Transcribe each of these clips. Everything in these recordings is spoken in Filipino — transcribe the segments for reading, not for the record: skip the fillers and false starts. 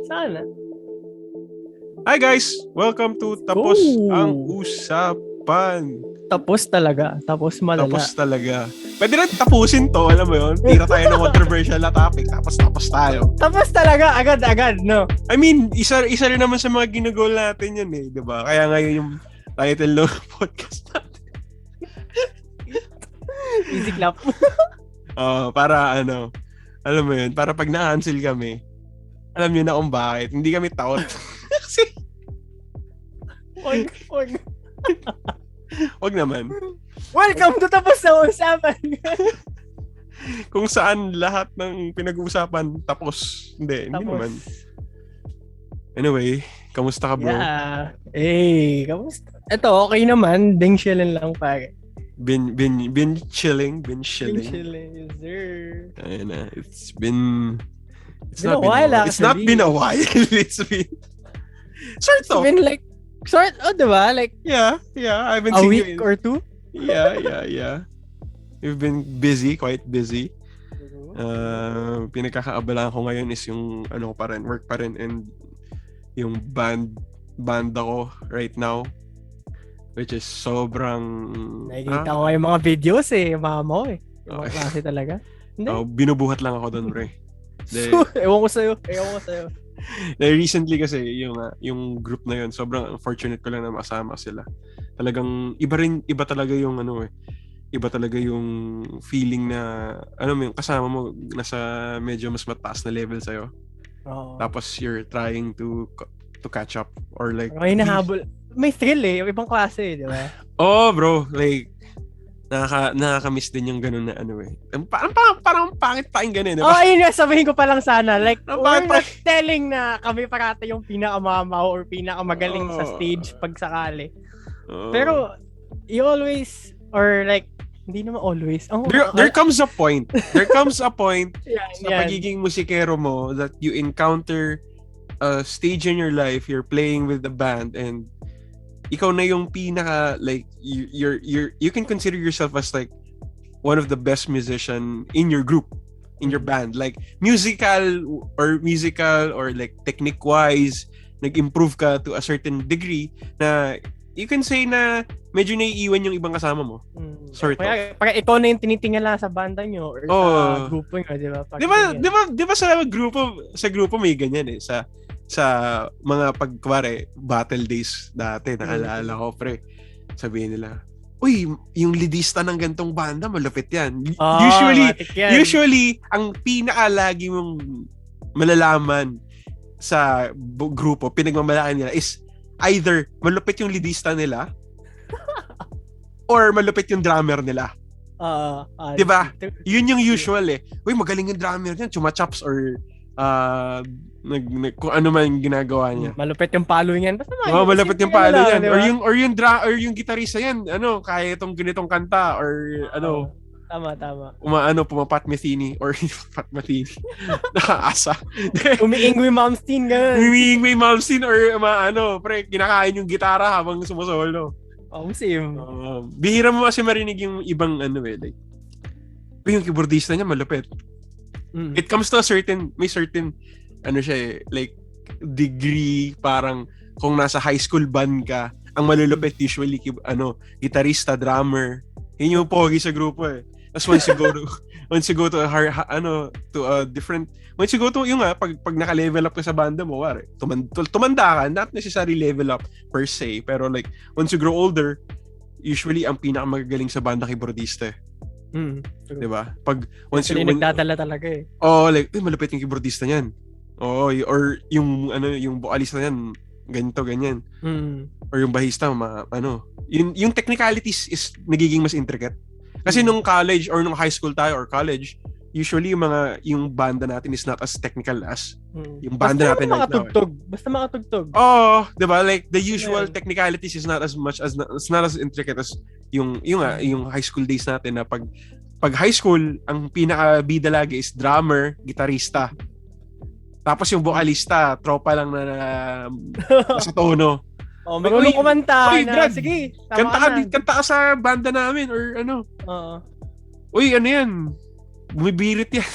Sana. Hi guys! Welcome to Tapos ang Usapan. Tapos talaga. Tapos malala. Tapos talaga. Pwede na tapusin to, alam mo yun? Tira tayo ng controversial na topic, tapos tayo. Tapos talaga, agad-agad, no? I mean, isa rin naman sa mga ginagol natin yun eh, di ba? Kaya ngayon yung title ng podcast natin. Easy clap. Para alam mo yun, para pag na-cancel kami, alam nyo na kung bakit. Hindi kami taot. Kasi, wag naman. Welcome to Tapos na Usapan. Kung saan lahat ng pinag-uusapan tapos. Hindi naman. Anyway, kamusta ka bro? Yeah. Kamusta? Ito, okay naman. Ding chillin lang pare. Been chilling. Ding chillin, yes sir. Ayun na. It's not been a while. It's been sort of. It's been like diba? Like yeah. I've been a seeing week or two. Yeah. We've been quite busy. Pinagkakaabalahan ko ngayon is yung work pa rin, and yung banda ko right now, which is sobrang nakikita ko yung mga videos mga mo yung mga klase talaga. Binubuhat lang ako doon, pre. Ewan ko sa'yo. Recently kasi yung group na yun, sobrang fortunate ko lang na masama sila. Talagang iba talaga yung iba talaga yung feeling na yung kasama mo nasa medyo mas mataas na level sa'yo. Tapos you're trying to catch up or like may nahabol. May thrill yung ibang klase, di ba? Bro, like nakaka-miss din yung ganun na parang pangit pakinggan eh, diba? Ayun nga, sabihin ko pa lang sana. Like, we're not telling na kami parati yung pinakamamaw or pinakamagaling sa stage pag sakali. Pero, you always, or like, hindi naman always. There comes a point sa yan. pagiging musikero mo that you encounter a stage in your life, you're playing with the band, and ikaw na yung pinaka, like, you can consider yourself as like one of the best musician in your group, in your band, like musical or like technique wise, nag-improve ka to a certain degree na you can say na medyo naiiwan yung ibang kasama mo. Sort of. Pag ikaw na yung tinitingala sa banda nyo or sa grupo nyo, di ba? Di ba sa grupo may ganyan eh, sa mga pagkwari battle days dati, naalala ko pre, sabihin nila, uy, yung leadista ng gantong banda malupit yan. Usually ang pinakalagi mong malalaman sa grupo, pinagmamalaki nila is either malupit yung leadista nila or malupit yung drummer nila. Diba? Yun yung usual eh. Uy, magaling yung drummer niyan, chumachops or kung ano man ginagawa niya. Malupit yung palo niyan. Basta malupit yung palo niyan. Diba? Or yung gitarista yan, kaya itong ganitong kanta or Tama. Pumapat Metheny or Pat Metheny. Nakaasa. Umiingwi Malmsteen ganun. Umiingwi Malmsteen or pre, kinakain yung gitara habang sumusolo. Same. Bihira mo kasi marinig yung ibang like, yung keyboardista niya malupit. It comes to may certain like degree, parang kung nasa high school band ka, ang malulupit usually gitarista, drummer, yun yung pogi sa grupo eh. Tapos once you go to a different, once you go to pag naka-level up ka sa banda mo, tumanda ka, not necessarily level up per se, pero like once you grow older, usually ang pinakamagagaling sa banda keyboardista. Diba? Pag once you nagdadala talaga eh. Like malupit yung keyboardista niyan. Or yung yung vocalista niyan, ganito ganyan. Or yung bahista yung technicalities is nagiging mas intricate. Kasi nung college or nung high school tayo or college, usually yung banda natin is not as technical as yung banda natin right now. Basta makatugtog. Diba? Like the usual technicalities is not as much as it's not as intricate as yung high school days natin na pag high school, ang pinaka-bida lagi is drummer, gitarista. Tapos yung vocalista, tropa lang na sa tono. Marunong kumanta na. Brad, sige, kanta ka sa banda namin or Oo. Uy, yan? Bumibirit yan.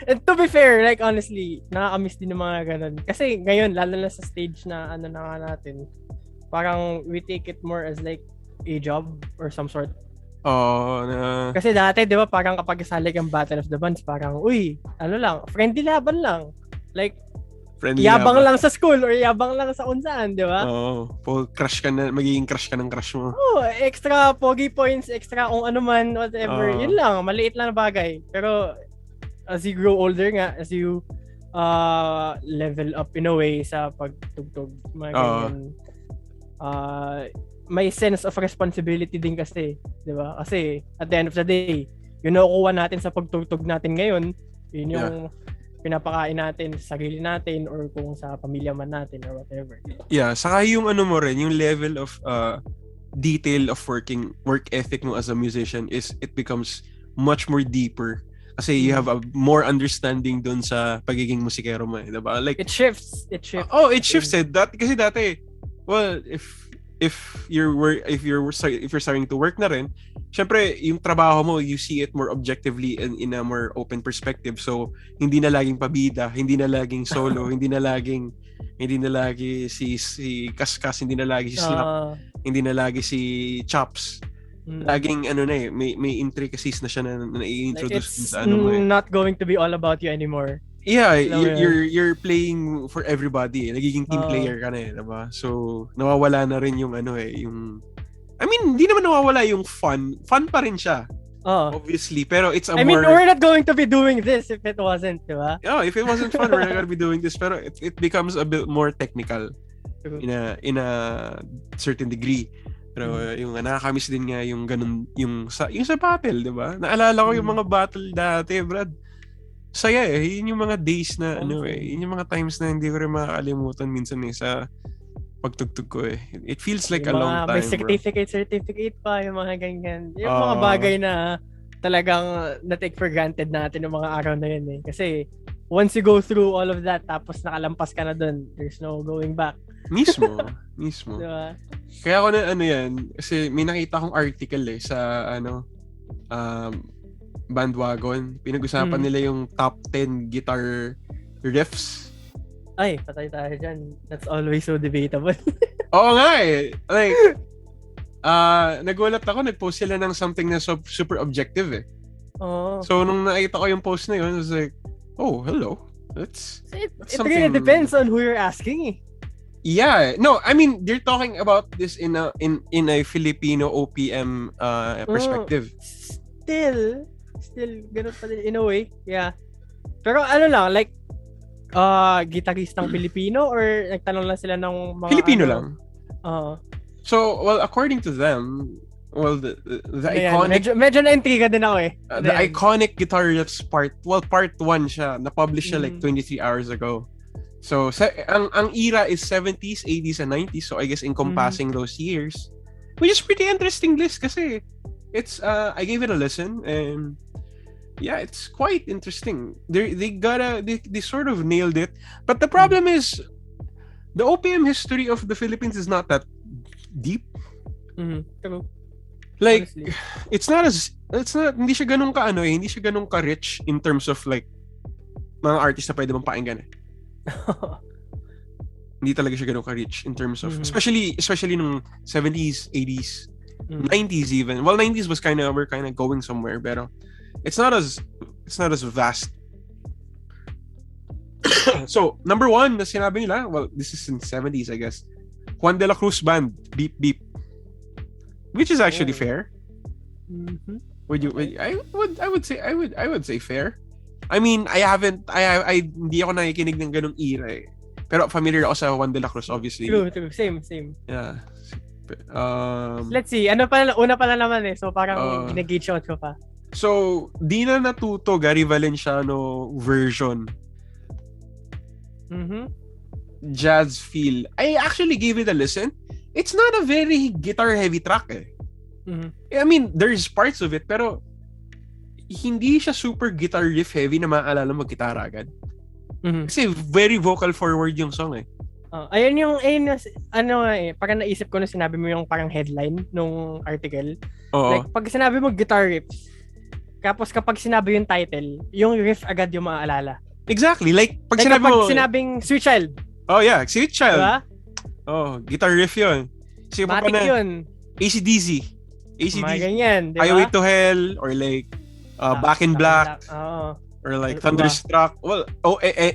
And to be fair, like honestly, nakakamiss din ng mga ganun. Kasi ngayon, lalo na sa stage na ano na nga natin, parang we take it more as like a job or some sort. Kasi dati, di ba, parang kapag isali kang Battle of the Bands, parang, uy, ano lang, friendly laban lang. Like, friendly yabang laban lang sa school or yabang lang sa unsaan, di ba? Crush ka na, magiging crush ka ng crush mo. Extra pogi points, extra kung ano man, whatever. Yun lang, maliit lang na bagay. Pero, as you grow older nga, as you level up in a way sa pagtugtog, mga ganyan, may sense of responsibility din kasi, di ba? Kasi at the end of the day, yung nakukuha natin sa pagtugtog natin ngayon, yun yung pinapakain natin sa sarili natin or kung sa pamilya man natin or whatever. Yeah, saka yung ano mo rin, yung level of detail of work ethic mo as a musician it becomes much more deeper. Kasi you have a more understanding dun sa pagiging musikero mo, di ba? Like it shifts. It shifts. Kasi dati, well, if you're starting to work na rin, syempre yung trabaho mo, you see it more objectively and in a more open perspective. So hindi na laging pabida, hindi na laging solo, hindi na lagi si Kaskas, hindi na lagi si Slap, hindi na lagi si Chops. Laging may intricacies na siya na i-introduce sa ano mo. It's not going to be all about you anymore. Yeah, you're playing for everybody. Nagiging team player ka na diba? So, nawawala na rin yung yung I mean, hindi naman nawawala yung fun. Fun pa rin siya. Obviously, pero it's a more... we're not going to be doing this if it wasn't, diba? Yeah, if it wasn't fun, we're not going to be doing this. Pero it becomes a bit more technical in a certain degree. Pero yung nakakamiss din nga yung ganun, yung sa battle, diba? Naalala ko yung mga battle dati, Brad. Saya yun yung mga days na yun yung mga times na hindi ko rin makakalimutan minsan sa pagtugtog ko It feels like yung a long time, may certificate pa, yung mga ganyan. Yung mga bagay na talagang na-take for granted natin yung mga araw na yun Kasi once you go through all of that, tapos nakalampas ka na dun, there's no going back. Mismo. Diba? Kaya ako na yan, kasi may nakita akong article sa Bandwagon. Pinag-usapan nila yung top 10 guitar riffs. Ay, patay tayo dyan. That's always so debatable. Oo nga Like, nagulat ako, nag-post sila ng something na super objective So, nung nakita ko yung post na yun, I was like, oh, hello. That's it really depends on who you're asking Yeah. No, I mean, they're talking about this in a Filipino OPM perspective. Still, ganun pa din in a way. Yeah. Pero ano lang, like, gitaristang Filipino or nagtanong lang sila ng mga... Filipino lang. So, well, according to them, well, the iconic... Medyo na-intriga din ako the iconic guitar riffs part 1 siya. Na-publish siya like 23 hours ago. So, ang era is 70s, 80s, and 90s. So, I guess encompassing those years. Which is pretty interesting list kasi it's I gave it a listen and yeah, it's quite interesting. They sort of nailed it. But the problem is the OPM history of the Philippines is not that deep. True. Like honestly, hindi siya ganun hindi siya ganun ka rich in terms of like mga artist na pwede mong pakinggan Hindi talaga siya ganun ka rich in terms of especially nung 70s, 80s, 90s even. Well, 90s was we're kind of going somewhere, pero it's not as vast. So, number 1 na sinabi nila, well, this is in 70s, I guess. Juan de la Cruz Band, Beep Beep. Which is actually fair. I would say fair. I mean, I hindi ako nakikinig ng ganung era Pero familiar ako sa Juan de la Cruz, obviously. True. Same. Yeah. Let's see. Una pa na naman So parang nag-gauge out ko pa. So, di na natuto Gary Valenciano version. Jazz feel. I actually gave it a listen. It's not a very guitar-heavy track I mean, there's parts of it, pero hindi siya super guitar riff heavy na maaalala mag-gitara agad. Kasi very vocal forward yung song Ayun parang naisip ko na sinabi mo yung parang headline nung article. Like, pag sinabi mo guitar riffs, Tapos kapag sinabi yung title, yung riff agad yung maaalala. Exactly. Like, pag like sinabi kapag mo... sinabing Sweet Child. Oh, yeah. Sweet Child. Diba? Oh, guitar riff yun. Sige pa Matic na. yun. AC/DC. Mga ganyan, diba? Highway to Hell, or like, Back in Black. Oo. Or like, Thunderstruck. Well,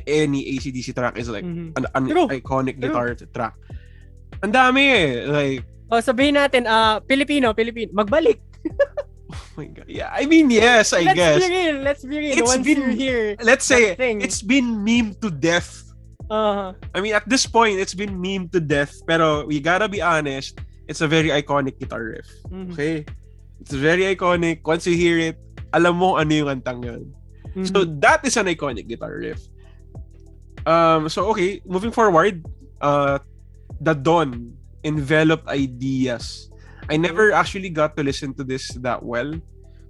any AC/DC track is like, an iconic guitar track. Ang dami eh. Like, sabihin natin, Pilipino, magbalik. Oh my God. Yeah, I mean, yes, I guess. Let's be real. Once you're here, let's say, it's been meme to death. I mean, at this point, it's been meme to death. Pero we gotta be honest, it's a very iconic guitar riff. Okay? It's very iconic. Once you hear it, alam mo ano yung kantang yun. So, that is an iconic guitar riff. So, okay, moving forward, the Dawn enveloped ideas. I never actually got to listen to this that well.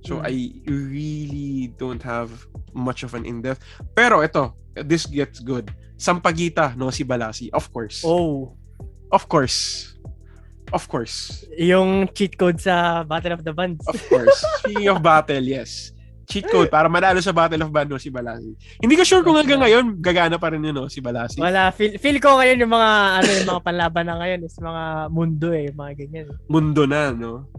So, I really don't have much of an in-depth. Pero ito, this gets good. Sampaguita, no, si Balasi. Of course. Oh. Of course. Yung cheat code sa Battle of the Bands. Of course. Speaking of battle, yes. Cheat code para manalo sa Battle of Band, no, si Balasi. Hindi ko sure kung hanggang ngayon gagana pa rin yun, no, si Balasi. Wala, feel ko ngayon yung mga panlaban na ngayon is mga mundo mga ganyan. Mundo na, no?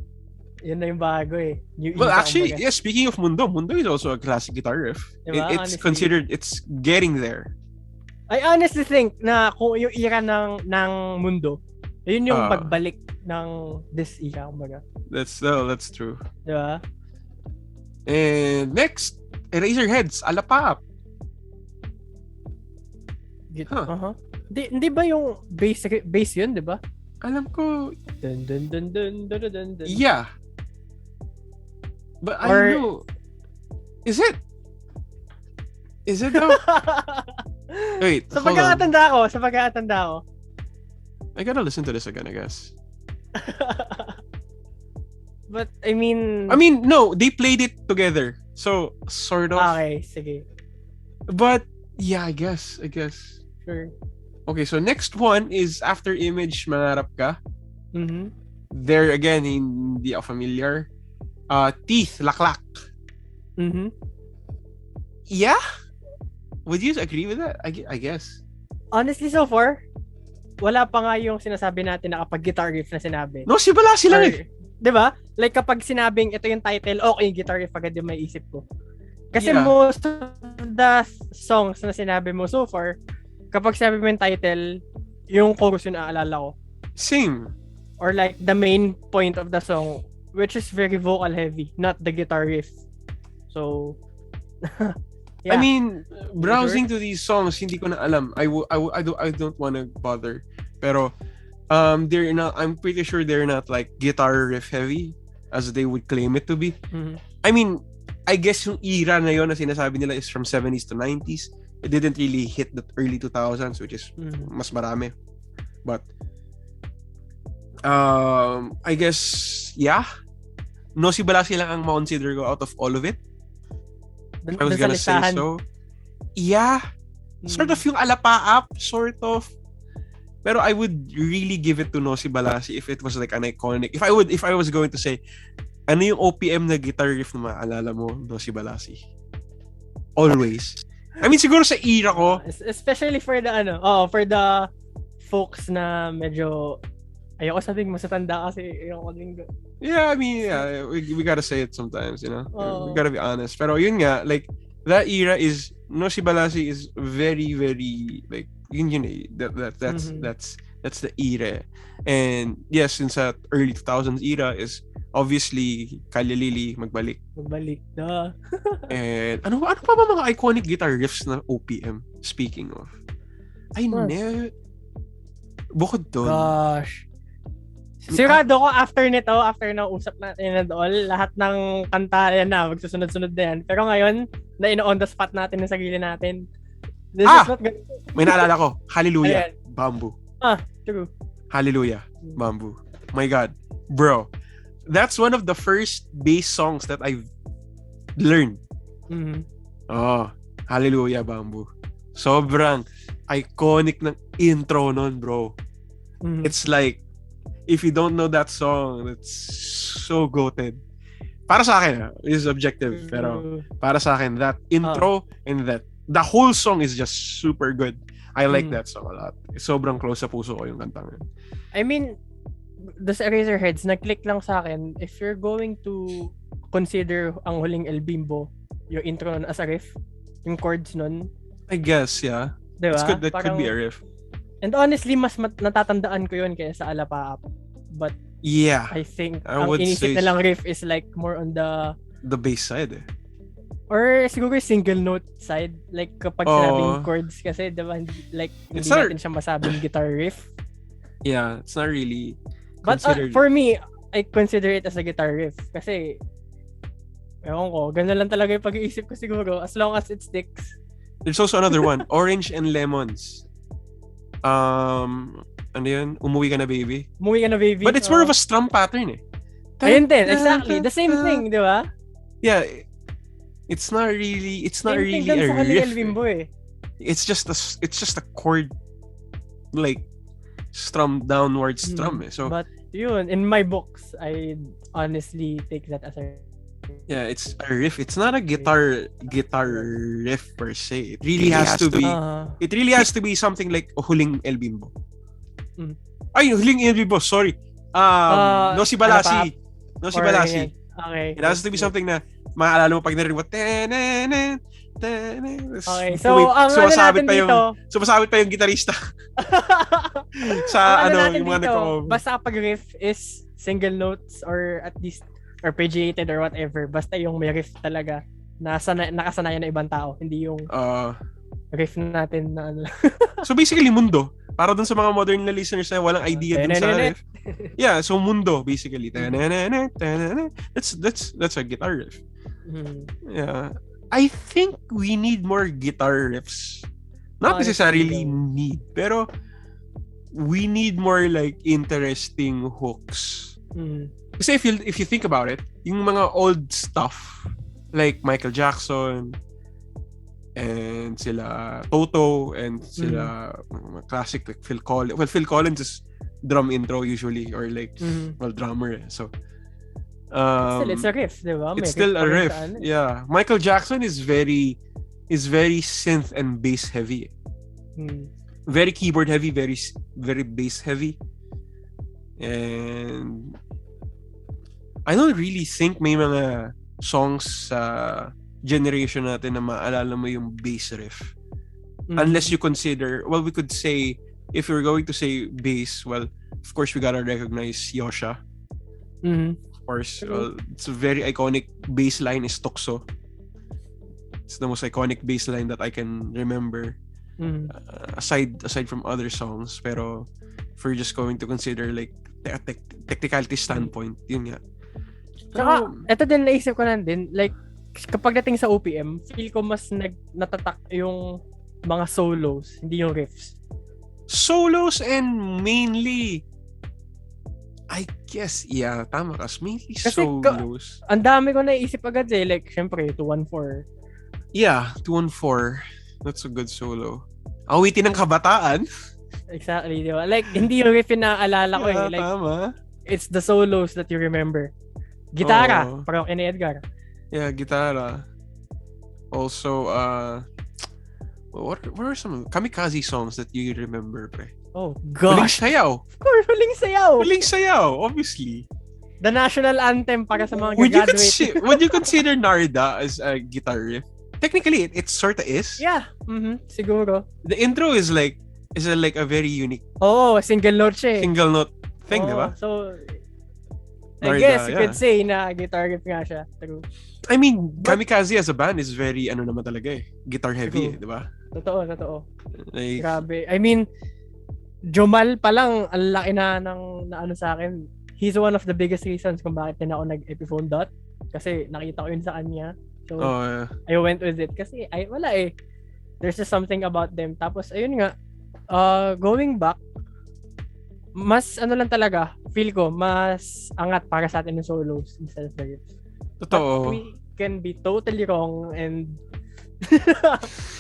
Yun na yung bago Well, actually, yeah, speaking of Mundo is also a classic guitar riff. Diba? It's considered, it's getting there. I honestly think na kung yung era ng Mundo, yun yung pagbalik ng this era, kumbaga. That's true. Diba? And next, Eraserheads, Alapap. Hindi ba yung bass yun, di ba? Alam ko. Dun, dun, dun, dun, dun, dun, dun. Yeah. But I don't know. Is it though? Wait, sa pagkakatanda ko. I gotta listen to this again, I guess. But, I mean, no, they played it together. So, sort of. Okay, sige. But, yeah, I guess. Sure. Okay, so next one is After Image, Mangarap Ka. There, again, hindi ako familiar. Teeth, Laklak. Yeah? Would you agree with that? I guess. Honestly, so far, wala pa nga yung sinasabi natin na kapag guitar riff na sinabi. No, si Balasi lang eh. Diba? Like kapag sinabing ito yung title, okay, guitar riff agad yung may isip ko. Kasi most of the songs na sinabi mo so far, kapag sinabi mo yung title, yung chorus yung naaalala ko. Same. Or like the main point of the song, which is very vocal heavy, not the guitar riff. So, yeah. I mean, browsing to these songs, hindi ko na alam. I don't want to bother. Pero, they're not. I'm pretty sure they're not like guitar riff heavy as they would claim it to be. I mean, I guess yung era na yon na sinasabi nila is from 70s to 90s. It didn't really hit the early 2000s, which is mas marami. But, I guess, yeah. No, si Balasi lang ang ma-consider ko out of all of it. If I was gonna say so. Yeah. Sort of yung alapaap, sort of. Pero I would really give it to Nosy Balasi if it was like an iconic. If I was going to say, ano yung OPM na guitar riff na maalala mo, Nosy Balasi? Always. I mean, siguro sa era ko. Especially for the for the folks na medyo, ayoko sabing masatanda kasi ayoko din. Yeah, I mean, yeah, we gotta say it sometimes, you know? We gotta be honest. Pero yun nga, like, that era is, Nosy Balasi is very, very, like, yun eh. That's the era. And yes, since that early 2000s era is obviously Kalya Lili, Magbalik. Duh. And ano pa ba mga iconic guitar riffs na OPM? Speaking of, bukod doon. Gosh. Sigurado ko after na usap natin and all, lahat ng kanta yan na, magsusunod-sunod na yan. Pero ngayon, na on the spot natin sa sarili natin. This is not good. May naalala ko. Hallelujah. Ayan. Bamboo. True. Hallelujah. Bamboo. My God. Bro. That's one of the first bass songs that I've learned. Hallelujah, Bamboo. Sobrang iconic ng intro nun, bro. It's like, if you don't know that song, it's so goated. para sa akin, this is objective, pero para sa akin, that intro and that, the whole song is just super good. I like that song a lot. Sobrang close sa puso ko yung kantang yun. I mean, the Eraserheads, nag-click lang sa akin, if you're going to consider ang huling El Bimbo, yung intro nun as a riff, yung chords nun. I guess, yeah. Diba? That could be a riff. And honestly, mas natatandaan ko yun kaya sa Alapaap. But yeah, I think I ang would inisip say na lang riff is like more on the bass side eh. Or siguro single note side. Like kapag sinabing chords kasi diba, like hindi natin siya masabing guitar riff. Yeah, it's not really but for me, I consider it as a guitar riff kasi ewan ko, ganun lang talaga yung pag-iisip ko siguro as long as it sticks. There's also another one, Orange and Lemons. Ano yun? Umuwi ka na baby. Umuwi ka na baby. But it's more of a strum pattern eh. Ayun din, exactly. The same thing, di ba? Yeah. It's not really a riff. Bimbo, eh. It's just a chord like strum downward strum eh. So but yun, in my books, I honestly take that as a yeah, it's a riff. It's not a guitar riff per se. It really has to be. It really has to be something like Huling El Bimbo. Ay, Huling El Bimbo. Sorry. No si Balasi. No si Balasi. Okay. It has to be something na maalala mo pag narinig mo. Okay. So ang ano natin dito. Sumasabit pa yung gitarista. Sa yung mga nagko. Basta pag riff is single notes or at least arpeggiated or whatever, basta yung may riff talaga nakasanayan na ibang tao, hindi yung riff natin na ano. So basically Mundo, para dun sa mga modern na listeners na walang idea dun sa riff. Yeah, so Mundo basically. That's a guitar riff. Yeah. I think we need more guitar riffs. Not necessarily need, pero we need more like interesting hooks. Kasi if you think about it, yung mga old stuff like Michael Jackson and sila Toto and sila classic like Phil Collins. Well, Phil Collins is drum intro usually or like drummer. So still it's a riff, diba? It's still a riff. Yeah. Michael Jackson is very synth and bass heavy. Very keyboard heavy, very bass heavy. And I don't really think may mga songs sa generation natin na maalala mo yung bass riff. Unless you consider, well, we could say, if we're going to say bass, well, of course, we gotta recognize Yosha. Of course, it's a very iconic bass line is Tokso. It's the most iconic bass line that I can remember. Aside from other songs, pero if we're just going to consider like technicality standpoint, yun nga. Saka, ito din naisip ko lang din, like, kapag dating sa OPM, feel ko mas natatak yung mga solos, hindi yung riffs. Solos and mainly, I guess, yeah, tama ka. Mainly kasi solos. Ang dami ko naisip agad eh, like, syempre, 214. Yeah, 214. That's a good solo. Awitin ng kabataan. Exactly, di ba? Like, hindi yung riff yung naaalala ko eh. Like, tama. It's the solos that you remember. Gitara, parang ni Edgar. Yeah, gitara. Also, what are some kamikaze songs that you remember, pre? Oh, gosh. Huling Sayaw. Of course, Huling Sayaw. Huling Sayaw, obviously. The national anthem para sa mga graduate. Would you consider Narda as a guitar riff? Technically, it sorta is. Yeah, siguro. The intro is like a very unique. Oh, single note siya. Single note thing, di ba? So, Narda, I guess you could say na guitar riff nga siya. True. I mean, Kamikaze as a band is very, naman talaga eh. Guitar heavy, di ba? Totoo. Like, grabe. I mean, Jomal pa lang, ang laki na ano sa akin. He's one of the biggest reasons kung bakit din ako nag-Epiphone Dot. Kasi nakita ko yun sa kanya. So, I went with it. Kasi, wala eh. There's just something about them. Tapos, ayun nga, going back, mas lang talaga, feel ko, mas angat para sa atin yung solos instead of the riffs. Totoo. But we can be totally wrong and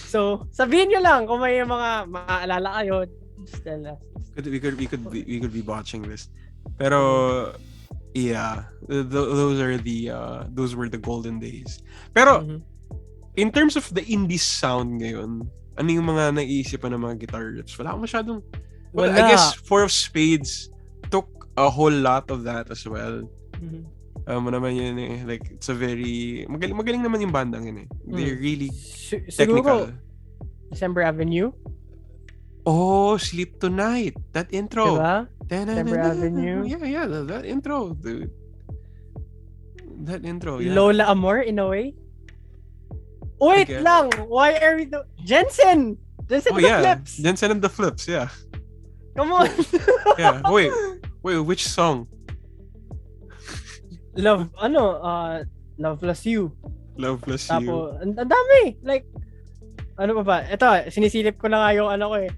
so, sabihin nyo lang kung may mga maaalala kayo, just tell us. We could be botching this. Pero Yeah, those were the golden days. Pero in terms of the indie sound ngayon, ano yung mga naiisipan ng mga guitar riffs? Wala akong masyadong... Well, I guess Four of Spades took a whole lot of that as well. Naman yun eh. Like, it's a very... Magaling naman yung bandang yun eh. They're really technical. Siguro, December Avenue? Oh, Sleep Tonight. That intro. Diba? December Avenue. Yeah, that intro, dude. That intro, yeah. Lola Amor, in a way. Wait lang! Why are we Jensen! Jensen and the Flips! Jensen and the Flips, yeah. Come on! Yeah, wait, which song? Love Plus You. Love Plus You. Tapos, ang dami! Like, ano pa ba? Ito, sinisilip ko na nga yung ano ko eh.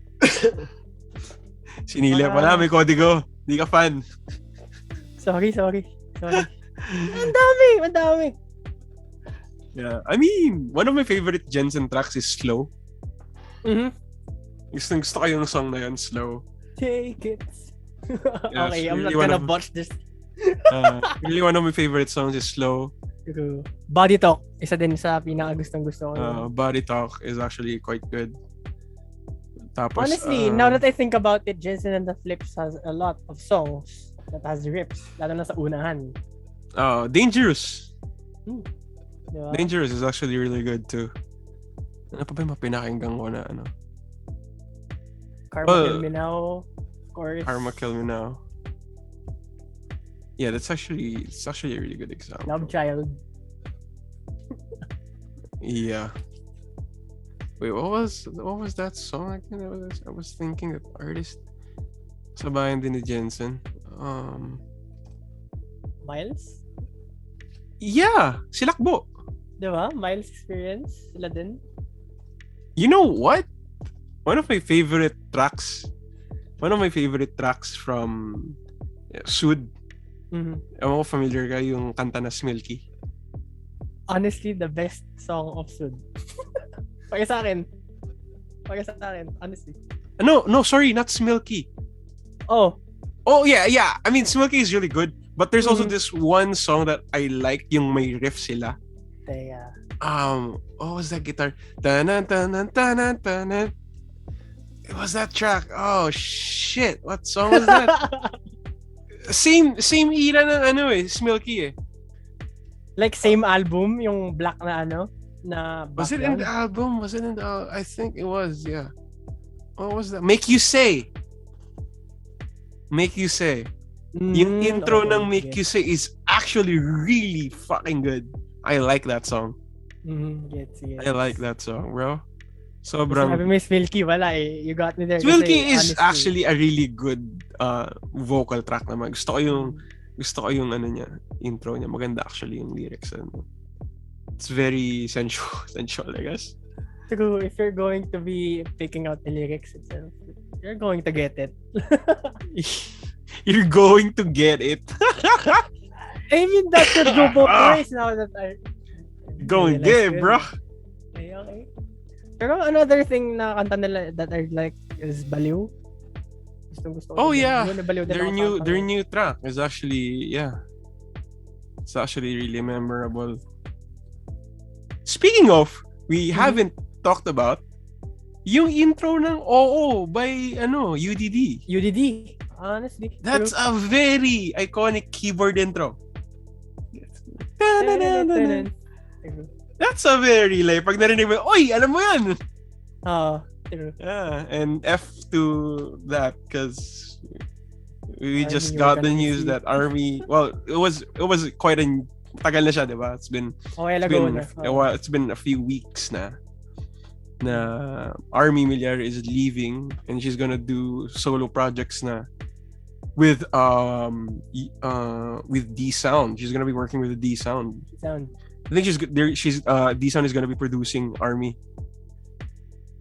Sinilip wala, may kodigo. Di ka fan. Sorry. Ang dami! Yeah, I mean, one of my favorite Jensen tracks is Slow. Gusto ko yung song na yun, Slow. Take it. Yeah, okay, I'm not gonna botch this. Really one of my favorite songs is Slow. Body Talk, isa din sa pinakagustong-gusto ko. Body Talk is actually quite good. Tapos, honestly, now that I think about it, Jensen and the Flips has a lot of songs that has riffs, lalo na sa unahan. Dangerous. Diba? Dangerous is actually really good too. Ano pa ba yung pinakinggan ko na ano? Karma Kill Me Now, of course. Karma Kill Me Now. Yeah, it's actually a really good example. Love Child. Yeah. Wait, what was that song again? I was thinking that artist sabayan din ni Jensen. Miles? Yeah, Silakbo. Diba? Miles Experience, sila din. You know what? One of my favorite tracks from Sud. Ewan ko familiar ka yung kanta na Smilky. Honestly, the best song of Sud. Pagka sa akin, honestly. No, sorry, not Smilky. Oh, yeah. I mean, Smilky is really good, but there's also this one song that I like, yung may riff sila. Teka. What was that guitar? It was that track. Oh shit, what song was that? same era ng Smilky eh. Like same album, yung black na na was it in the album? Was it in the I think it was, yeah. What was that? Make You Say. Yung intro ng Make You Say is actually really fucking good. I like that song. Gets. I like that song, bro. Sobrang... Sabi mo Smilky, wala eh. You got me there. Smilky is honestly actually a really good vocal track naman. Gusto ko yung ano niya, intro niya. Maganda actually yung lyrics. It's very sensual, I guess. So, if you're going to be picking out the lyrics itself, you're going to get it. You're going to get it. I mean, that could go both ways now that I... Going get it, bro. Okay. Pero another thing na kanta nila that I like is Baliw. Gusto oh yeah, their new track is actually, yeah, it's actually really memorable. Speaking of, we haven't talked about yung intro ng Oo by UDD. Honestly, that's a very iconic keyboard intro. That's a very like pag narinig mo, oy, alam mo yan. Yeah, and F to that because we just got the news that Army. Well, it was quite a tagal na siya, diba? It's been a few weeks na Army Millar is leaving and she's gonna do solo projects na with D Sound. She's gonna be working with D Sound. I think D Sound is gonna be producing Army.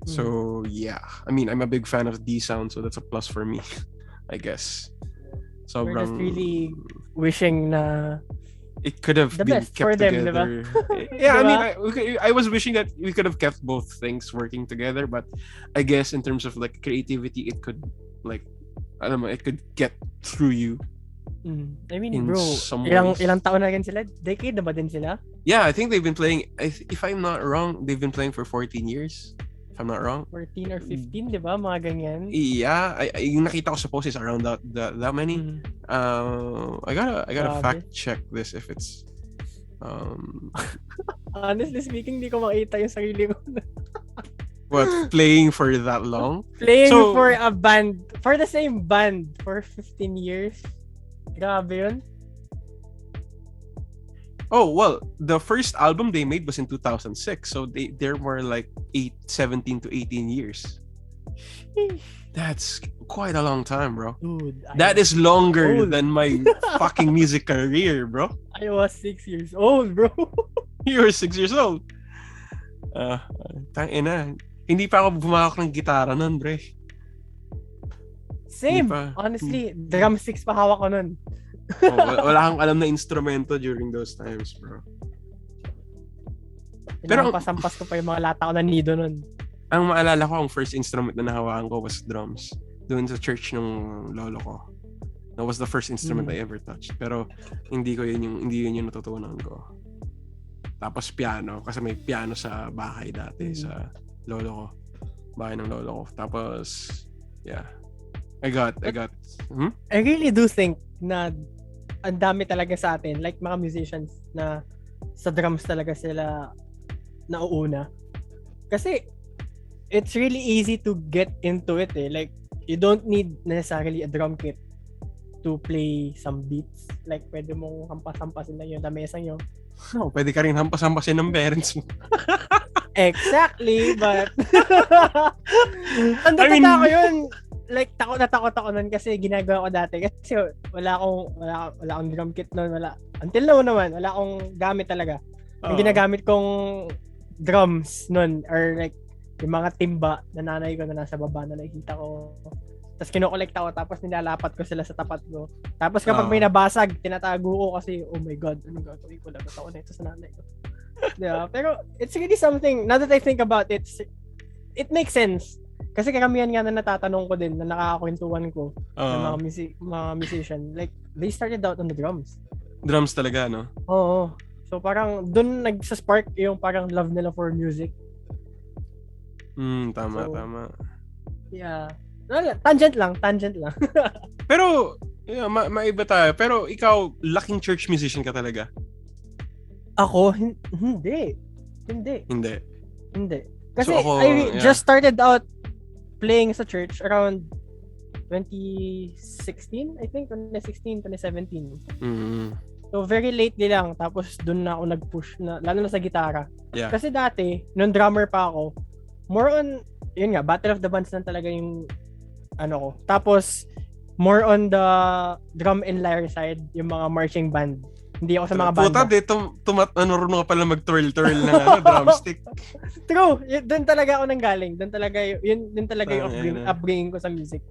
So yeah, I mean, I'm a big fan of D Sound, so that's a plus for me, I guess. So we're just really wishing na it could have been kept together. Yeah, I mean, I was wishing that we could have kept both things working together, but I guess in terms of like creativity, it could like, I don't know, it could get through you. I mean, in bro, some ways. ilang taon na rin sila? Decade na ba din sila? Yeah, I think they've been playing, if I'm not wrong, they've been playing for 14 years. If I'm not wrong. 14 or 15, di ba? Mga ganyan. Yeah, yung nakita ko sa post is around that many. I gotta fact check this if it's honestly speaking, di ko makita yung sarili ko. What, playing for that long? Playing for a band, for the same band for 15 years. Grabe yun. Oh, well, the first album they made was in 2006. So they're more like 17 to 18 years. That's quite a long time, bro. Dude, that is longer than my fucking music career, bro. I was 6 years old, bro. You were 6 years old. Tangina. Hindi pa ako bumahak ng gitara nun, bre. Same. Honestly, drumsticks pa hawak ko nun. Wala kang alam na instrumento during those times, bro. Pero pasampas ko pa yung mga lata ko na nido nun. Ang maalala ko, ang first instrument na nahawakan ko was drums. Doon sa church ng lolo ko. That was the first instrument I ever touched. Pero hindi yun yung natutunan ko. Tapos piano, kasi may piano sa bahay dati sa lolo ko. Bahay ng lolo ko. Tapos, yeah. I got. I really do think na ang dami talaga sa atin, like mga musicians na sa drums talaga sila nauuna. Kasi it's really easy to get into it eh. Like, you don't need necessarily a drum kit to play some beats. Like, pwede mong hampas-hampasin lang yung lamesa nyo. No, pwede ka rin hampas-hampasin ng parents mo. Exactly, but ang tatanda ko yun. Like, takot ako nun kasi ginagawa ko dati. Kasi wala akong drum kit nun. Until now naman, wala akong gamit talaga. Yung ginagamit kong drums nun, or like, yung mga timba na nanay ko na nasa baba na nakikita ko. Tapos kinokolekta ko, tapos nilalapat ko sila sa tapat ko. Tapos kapag may nabasag, tinatago ko kasi, oh my God, anong gagawin ko? Lagot ako nito sa nanay ko. Yeah, pero it's really something, now that I think about it, it makes sense. Kasi karamihan nga na natatanong ko din, na nakakakwentuhan ko, ng mga musician, like, they started out on the drums. Drums talaga, no? Oo. So parang, dun nagsa-spark yung parang love nila for music. Tama. Yeah. Tangent lang. Pero, yeah, maiba tayo. Pero ikaw, laking church musician ka talaga? Ako? Hindi. Kasi so ako, I just started out playing sa church around 2016, I think. 2016, 2017. So, very lately lang. Tapos, dun na ako nag-push, lalo na sa gitara. Yeah. Kasi dati, nung drummer pa ako, more on, yun nga, Battle of the Bands lang talaga yung ko. Tapos, more on the drum and lyre side, yung mga marching band. Hindi ako sa mga banda. Puta, dito, marunong ka pala mag-twirl na drumstick. True. Doon talaga ako nanggaling. Doon talaga yung upbringing ko sa music.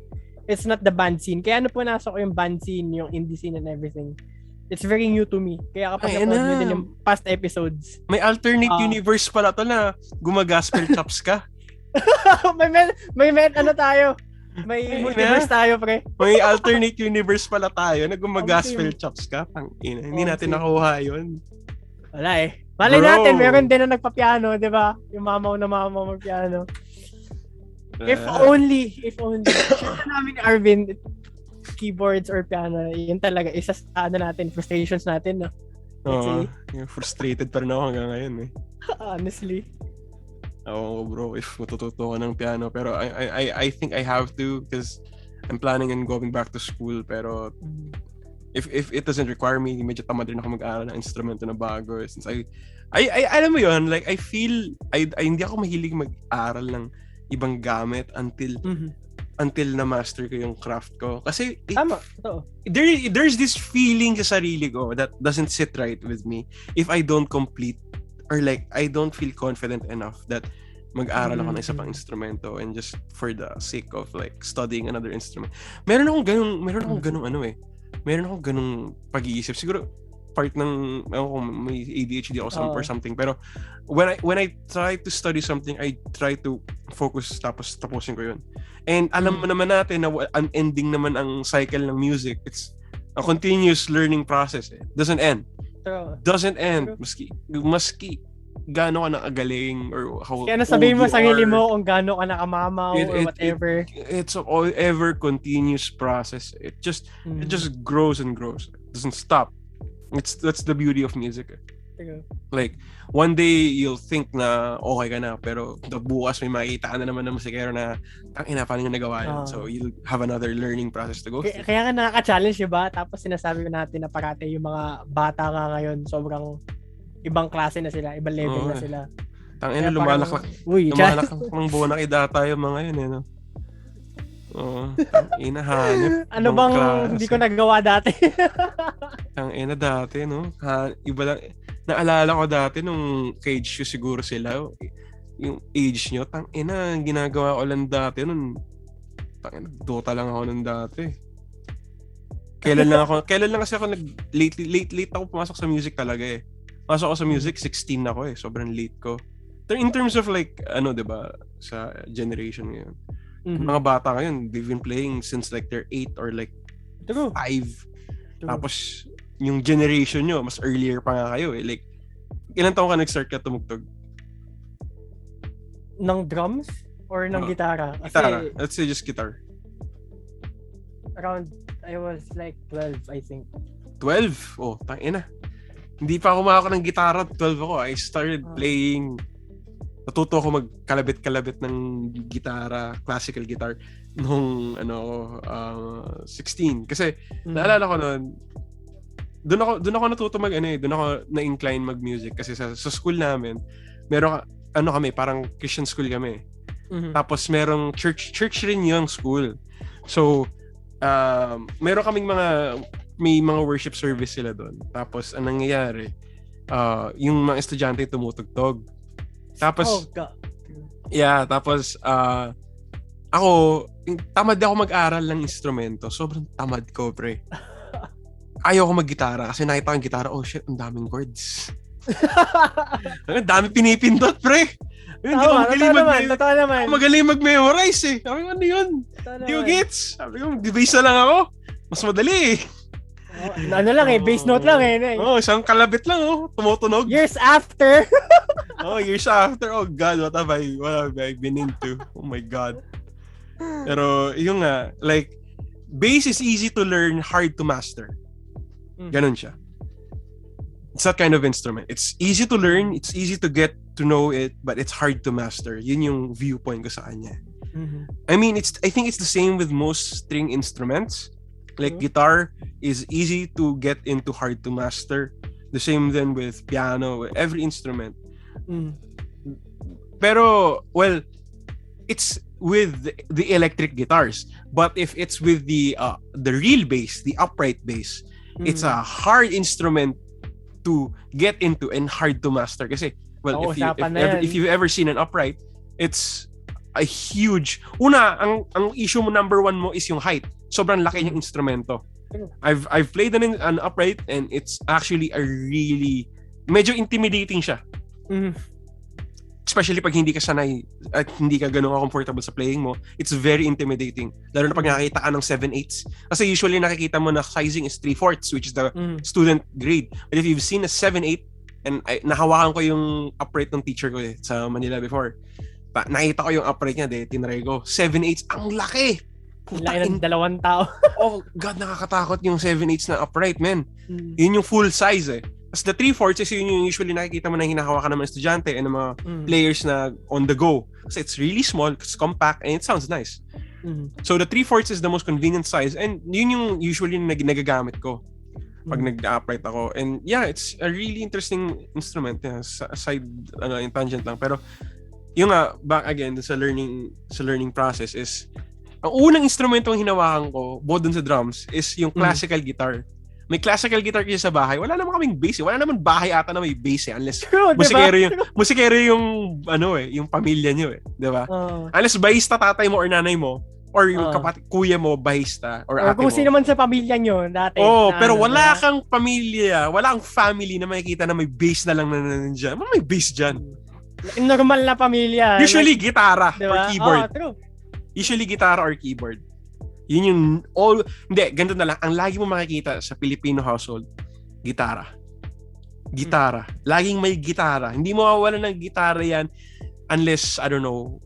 It's not the band scene. Kaya punasok ko yung band scene, yung indie scene and everything. It's very new to me. Kaya kapag napanood mo din yung past episodes. May alternate universe pala to na gumagaspel chops ka. may tayo. May multiverse tayo, pre. May alternate universe pala tayo na gumagaspel chops ka. Hindi natin nakuha yun. Wala eh. Malay natin, meron din na nagpa-piano, di ba? Yung mamaw mag-piano. If only. Siya namin ni Arvin, keyboards or piano, yun talaga, isa sa natin, frustrations natin, no? Frustrated pa rin ako hanggang ngayon eh. Honestly. Oo, bro, if matututo ka ng piano. Pero I think I have to because I'm planning on going back to school. Pero if it doesn't require me, medyo tamad rin ako mag-aaral ng instrumento na bago. Since I alam mo yun, like, I feel, hindi ako mahilig mag-aaral ng ibang gamit until na-master ko yung craft ko. Kasi, tama, totoo. There's this feeling sa sarili ko that doesn't sit right with me if I don't complete or like I don't feel confident enough that mag-aral ako ng isa pang instrumento and just for the sake of like studying another instrument. Meron akong ganung pag-iisip. Siguro part ng may ADHD ako or something, pero when I try to study something, I try to focus tapos tapusin ko 'yun. And alam mo naman natin na ang ending naman ang cycle ng music, it's A continuous learning process. Doesn't end. True. Doesn't end. True. Maski gaano ka nakagaling or how kaya sabihin mo old you sarili are, mo kung gaano ka nakamamaw or whatever. It's a ever continuous process. It just grows and grows. It doesn't stop. That's the beauty of music. Like, one day you'll think na okay ka na, pero bukas may makikita ka na naman ng musikero na paano yung nagawa yun. So you'll have another learning process to go through. Kaya nga nakaka-challenge, diba? Tapos sinasabi natin na parati yung mga bata nga ngayon sobrang ibang klase na sila, ibang level na sila. Tangina, lumalak ng buwan na tayo mga yun, no? Inahanip. Ano bang klase? Hindi ko nagawa dati? Tangina dati, no? Iba lang. Naalala ko dati nung age ko siguro sila, yung age nyo, tangina, ginagawa ko lang dati nun. Tangina, Dota lang ako nun dati. Kailan lang kasi ako late ako pumasok sa music talaga eh. Pasok ako sa music, 16 ako eh. Sobrang late ko. In terms of like, diba, sa generation ngayon. Mga bata ngayon, they've been playing since like they're 8 or like 5. Tapos, yung generation nyo, mas earlier pa nga kayo eh. Like, ilang taon ka nag-start ka tumugtog? Ng drums? Or ng gitara? Gitara. Let's say just guitar. Around, I was like 12, I think. 12? Oh, tangina. Hindi pa ako makaka ng gitara, 12 ako. I started playing, natuto ako magkalabit-kalabit ng gitara, classical guitar, nung 16. Kasi, naalala ko noon, doon ako natuto doon ako na-incline mag-music. Kasi sa school namin, meron kami, parang Christian school kami. Tapos merong church rin yung school. So, meron kaming may mga worship service sila doon. Tapos, anong nangyayari? Yung mga estudyante tumutugtog. Tapos, tapos, tamad ako mag-aral ng instrumento. Sobrang tamad ko, pre. Ayaw ko mag-gitara kasi nakita ko yung gitara, oh shit, ang daming chords. Ang dami pinipindot, pre. Totoo naman. Magaling mag-memorize eh. Sabi ko, ano yun? Hindi ko gets. Sabi ko, mag-bass na lang ako. Mas madali eh. Ano lang eh, bass note lang eh. Isang kalabit lang tumutunog. Years after. Years after. Oh God, what have I been into? Oh my God. Pero yung nga, like, bass is easy to learn, hard to master. Ganon siya. It's that kind of instrument. It's easy to learn, it's easy to get to know it, but it's hard to master. Yun yung viewpoint ko sa kanya. I mean, I think it's the same with most string instruments. Like guitar is easy to get into, hard to master. The same then with piano, every instrument. Pero, well, it's with the electric guitars. But if it's with the real bass, the upright bass, it's a hard instrument to get into and hard to master. Kasi, well, if you've ever seen an upright, it's a huge... ang issue mo number 1 mo is yung height. Sobrang laki ng instrumento. I've played an upright and it's actually a really medyo intimidating siya. Especially pag hindi ka sanay at hindi ka ganoon comfortable sa playing mo, it's very intimidating. Lalo na pag nakakita ka ng 7/8. Kasi usually nakikita mo na sizing is 3/4, which is the student grade. But if you've seen a 7/8, and nahawakan ko yung upright ng teacher ko sa Manila before. Nakita ko yung upright niya, tinry ko. 7/8, ang laki! Laki ng 2 tao. Oh God, nakakatakot yung 7/8 na upright, man. Yun yung full size eh. As the 3/4 is yun yung usually nakikita mo na hinahawakan ng mga estudyante and ng mga players na on the go. Kasi it's really small, it's compact, and it sounds nice. So the 3/4 is the most convenient size, and yun yung usually nagagamit ko pag nag-upright ako. And yeah, it's a really interesting instrument. Yeah, aside, in tangent lang. Pero yung back again sa learning process is ang unang instrumento ang hinawakan ko, bukod dun sa drums, is yung classical guitar. May classical guitar kasi sa bahay. Wala naman kaming bass eh. Wala naman bahay ata na may bass eh. Unless musikero yung yung pamilya nyo eh. Diba? Unless bahista tatay mo or nanay mo, or yung kuya mo, bahista, or ate mo. Kung sino man sa pamilya nyo dati. Pero wala kang pamilya, wala kang family na makikita na may bass na lang na nandiyan. May bass dyan. Normal na pamilya. Usually, gitara or keyboard. True. Usually, gitara or keyboard. Yun yung hindi, ganito na lang. Ang lagi mo makikita sa Filipino household, gitara. Gitara. Laging may gitara. Hindi mo mawawalan ng gitara yan unless, I don't know,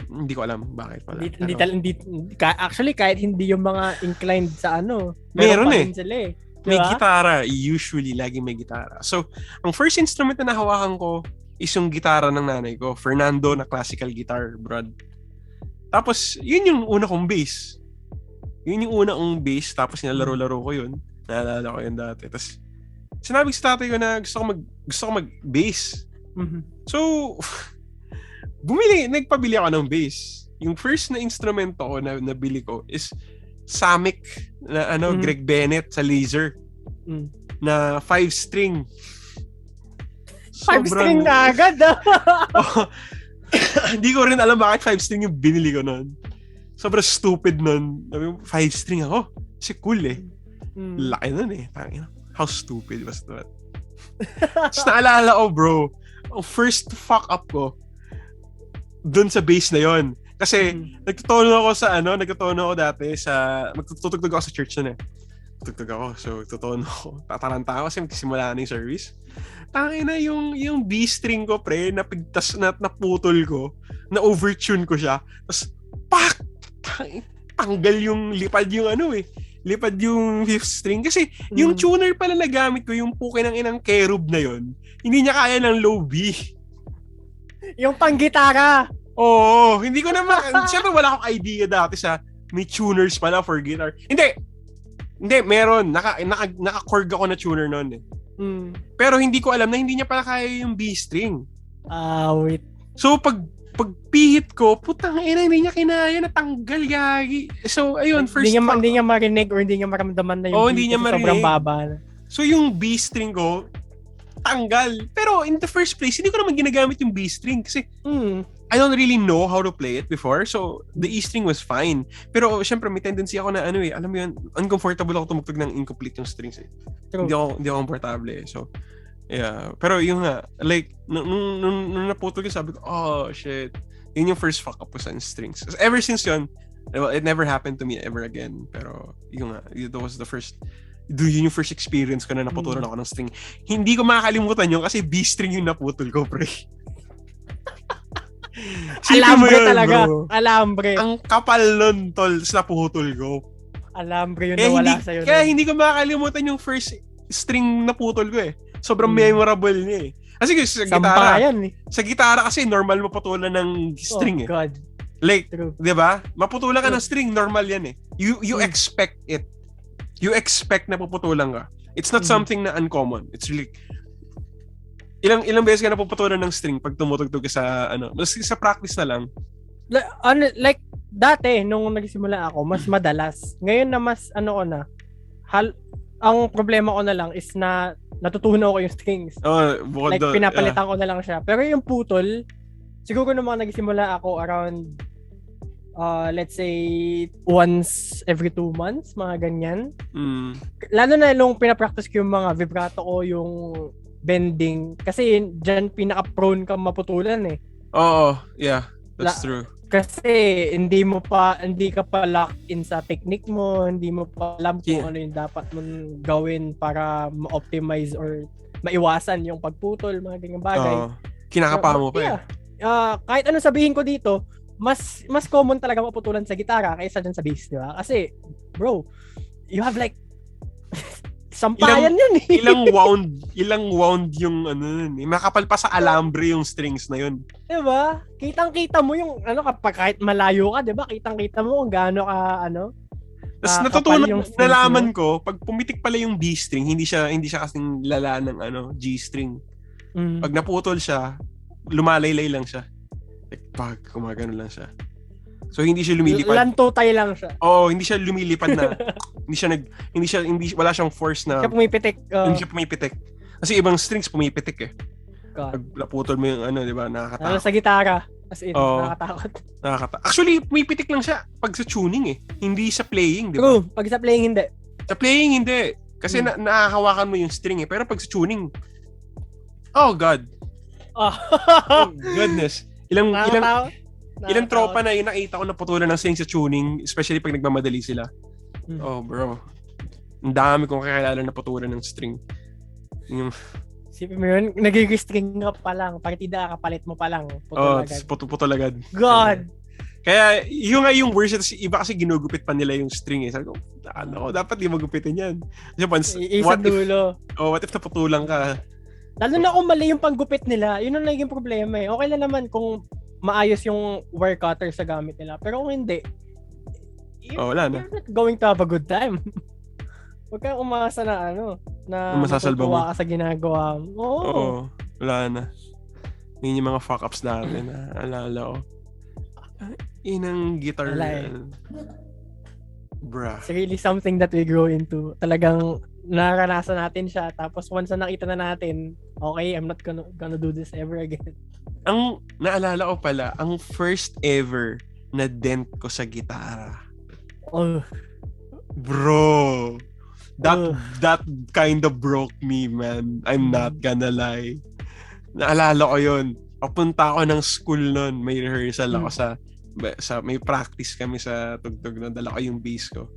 hindi ko alam bakit pala. Actually, kahit hindi yung mga inclined sa meron pa rin sila eh. Diba? May gitara. Usually, laging may gitara. So, ang first instrument na nahawakan ko is yung gitara ng nanay ko. Fernando na classical guitar, brad. Tapos, yun yung una kong bass. Yun yung una kong bass. Tapos, nilalaro-laro ko yun. Naalala ko yun dati. Tapos, sinabi sa tatay ko na gusto ko mag-bass. Mm-hmm. So, nagpabili ako ng bass. Yung first na instrumento ko na nabili ko is Samick na Greg Bennett sa Laser. Na 5-string. 5-string na agad. Hindi ko rin alam bakit 5-string yung binili ko noon. Sobrang stupid noon. 5-string ako. Kasi cool eh. Laki nun eh. How stupid was that? Tapos naalala ko, bro, ang first fuck up ko dun sa bass na yon. Kasi nagtutono ako dati sa magtutugtog ako sa church nun eh. Tutugtog ako. So tutono ako. Tataranta ako kasi magsisimula na yung service. Tangina yung B string ko, pre, napigtas na naputol ko, na overtune ko siya. Tapos pak! Tanggal yung lipad yung fifth string kasi yung tuner pala na gamit ko, yung puke ng inang Kerub na yon, hindi niya kaya ng low B. Yung pang-gitara. Oo, hindi ko naman, siyempre wala akong idea dati sa may tuners pala for guitar. Hindi, meron. Naka-Korg ako na tuner noon eh. Pero hindi ko alam na hindi niya pala kaya yung B string. Wait. So, pag pihit ko, putang ina, hindi niya kinaya, natanggal yagi. So, ayun, hindi niya marinig or hindi niya maramdaman na yung hindi niya marinig. Sobrang baba. So, yung B string ko, tanggal. Pero in the first place, hindi ko naman ginagamit yung B string kasi I don't really know how to play it before. So, the E string was fine. Pero, syempre, may tendency ako na alam mo yun, uncomfortable ako tumugtog ng incomplete yung strings eh. Hindi ako comfortable eh. So, yeah. Pero yung nga, like, nung naputol ko, sabi ko, oh, shit. Yun yung first fuck up ko sa strings. Ever since yun, well, it never happened to me ever again. Pero, yun nga, that was the first, yun yung first experience ko na naputulan ako ng string. Hindi ko makakalimutan yun kasi B string yung naputol ko, pre. Alambre yun, talaga. Bro. Alambre. Ang kapal nun, tol, sa naputol ko. Alambre yun na wala sa'yo. Kaya hindi ko makakalimutan yung first string naputol ko eh. Sobrang memorable niya eh. Kasi sa gitara, sa gitara kasi normal maputulan ng string eh. God. Like, di ba? Maputulan ka ng string, normal yan eh. You expect it. You expect na puputulan ka. It's not something na uncommon. It's really, ilang beses ka na puputulan ng string pag tumutugtog ka sa, sa practice na lang. Like, dati, nung nagsimula ako, mas madalas. Ngayon na mas, ang problema ko na lang is na natutunan ko yung strings. Like, pinapalitan ko na lang siya. Pero yung putol, siguro naman nagsimula ako around, let's say, once every 2 months, mga ganyan. Lalo na nung pinapractice ko yung mga vibrato ko, yung bending. Kasi dyan pinaka-prone ka maputulan eh. Oo, yeah. That's true. Kasi hindi ka pa locked in sa technique mo, hindi mo pa alam kung ano yung dapat mong gawin para ma-optimize or maiwasan yung pagputol, mga ganyang bagay. Kinakapa mo pa eh. Kahit ano sabihin ko dito, mas common talaga maputulan sa gitara kaysa dyan sa bass, di ba? Kasi, bro, you have like sampayan yun eh. Ilang wound yung makapal pa sa alambre yung strings na yun. Diba? Kitang-kita mo yung kapag kahit malayo ka, diba? Kitang-kita mo kung gaano ka Tapos natutunan, nalaman ko, pag pumitik pala yung B string, hindi siya kasing lala ng G string. Pag naputol siya, lumalaylay lang siya. Like, pag gumagano lang siya. So hindi siya lumilipad. Lantotay lang siya. Hindi siya lumilipad na. Wala siyang force na. Hindi siya pumipitik. Kasi ibang strings pumipitik eh. Pag naputol mo yung di ba, nakakatakot. Sa gitara. As in, nakakatakot. Actually, pumipitik lang siya pag sa tuning eh. Hindi sa playing, di ba? True. Pag sa playing, hindi. Sa playing, hindi. Kasi nakahawakan mo yung string eh. Pero pag sa tuning, oh God. Oh goodness. Ilang tropa na yun nakita ko naputulan ng string sa tuning, especially pag nagmamadali sila. Oh, bro. Ang dami kong kakilala na putulan ng string. Sipin mo yun, nag-string ka pa lang, partida kapalit mo pa lang, putol agad. Putol agad. God! Kaya, yung worst, iba kasi ginugupit pa nila yung string eh. Sabi ko, dapat di magupitin yan. Isang dulo. What if naputulan ka? Lalo na kung mali yung panggupit nila, yun ang naging problema eh. Okay lang naman kung maayos yung wire cutter sa gamit nila. Pero kung hindi, wala na. You're not going to have a good time. Huwag kang umasa na na matutuwa ka sa ginagawa mo. Oo, wala na. Yun yung mga fuck-ups natin na alala ko. Inang guitar. Bruh. It's really something that we grow into. Talagang naranasan natin siya. Tapos once na nakita na natin, okay, I'm not gonna do this ever again. Ang naalala ko pala, ang first ever na dent ko sa gitara. Bro. That kind of broke me, man. I'm not gonna lie. Naalala ko yun. Papunta ako ng school nun. May rehearsal ako sa may practice kami sa tugtog na dala ko yung bass ko.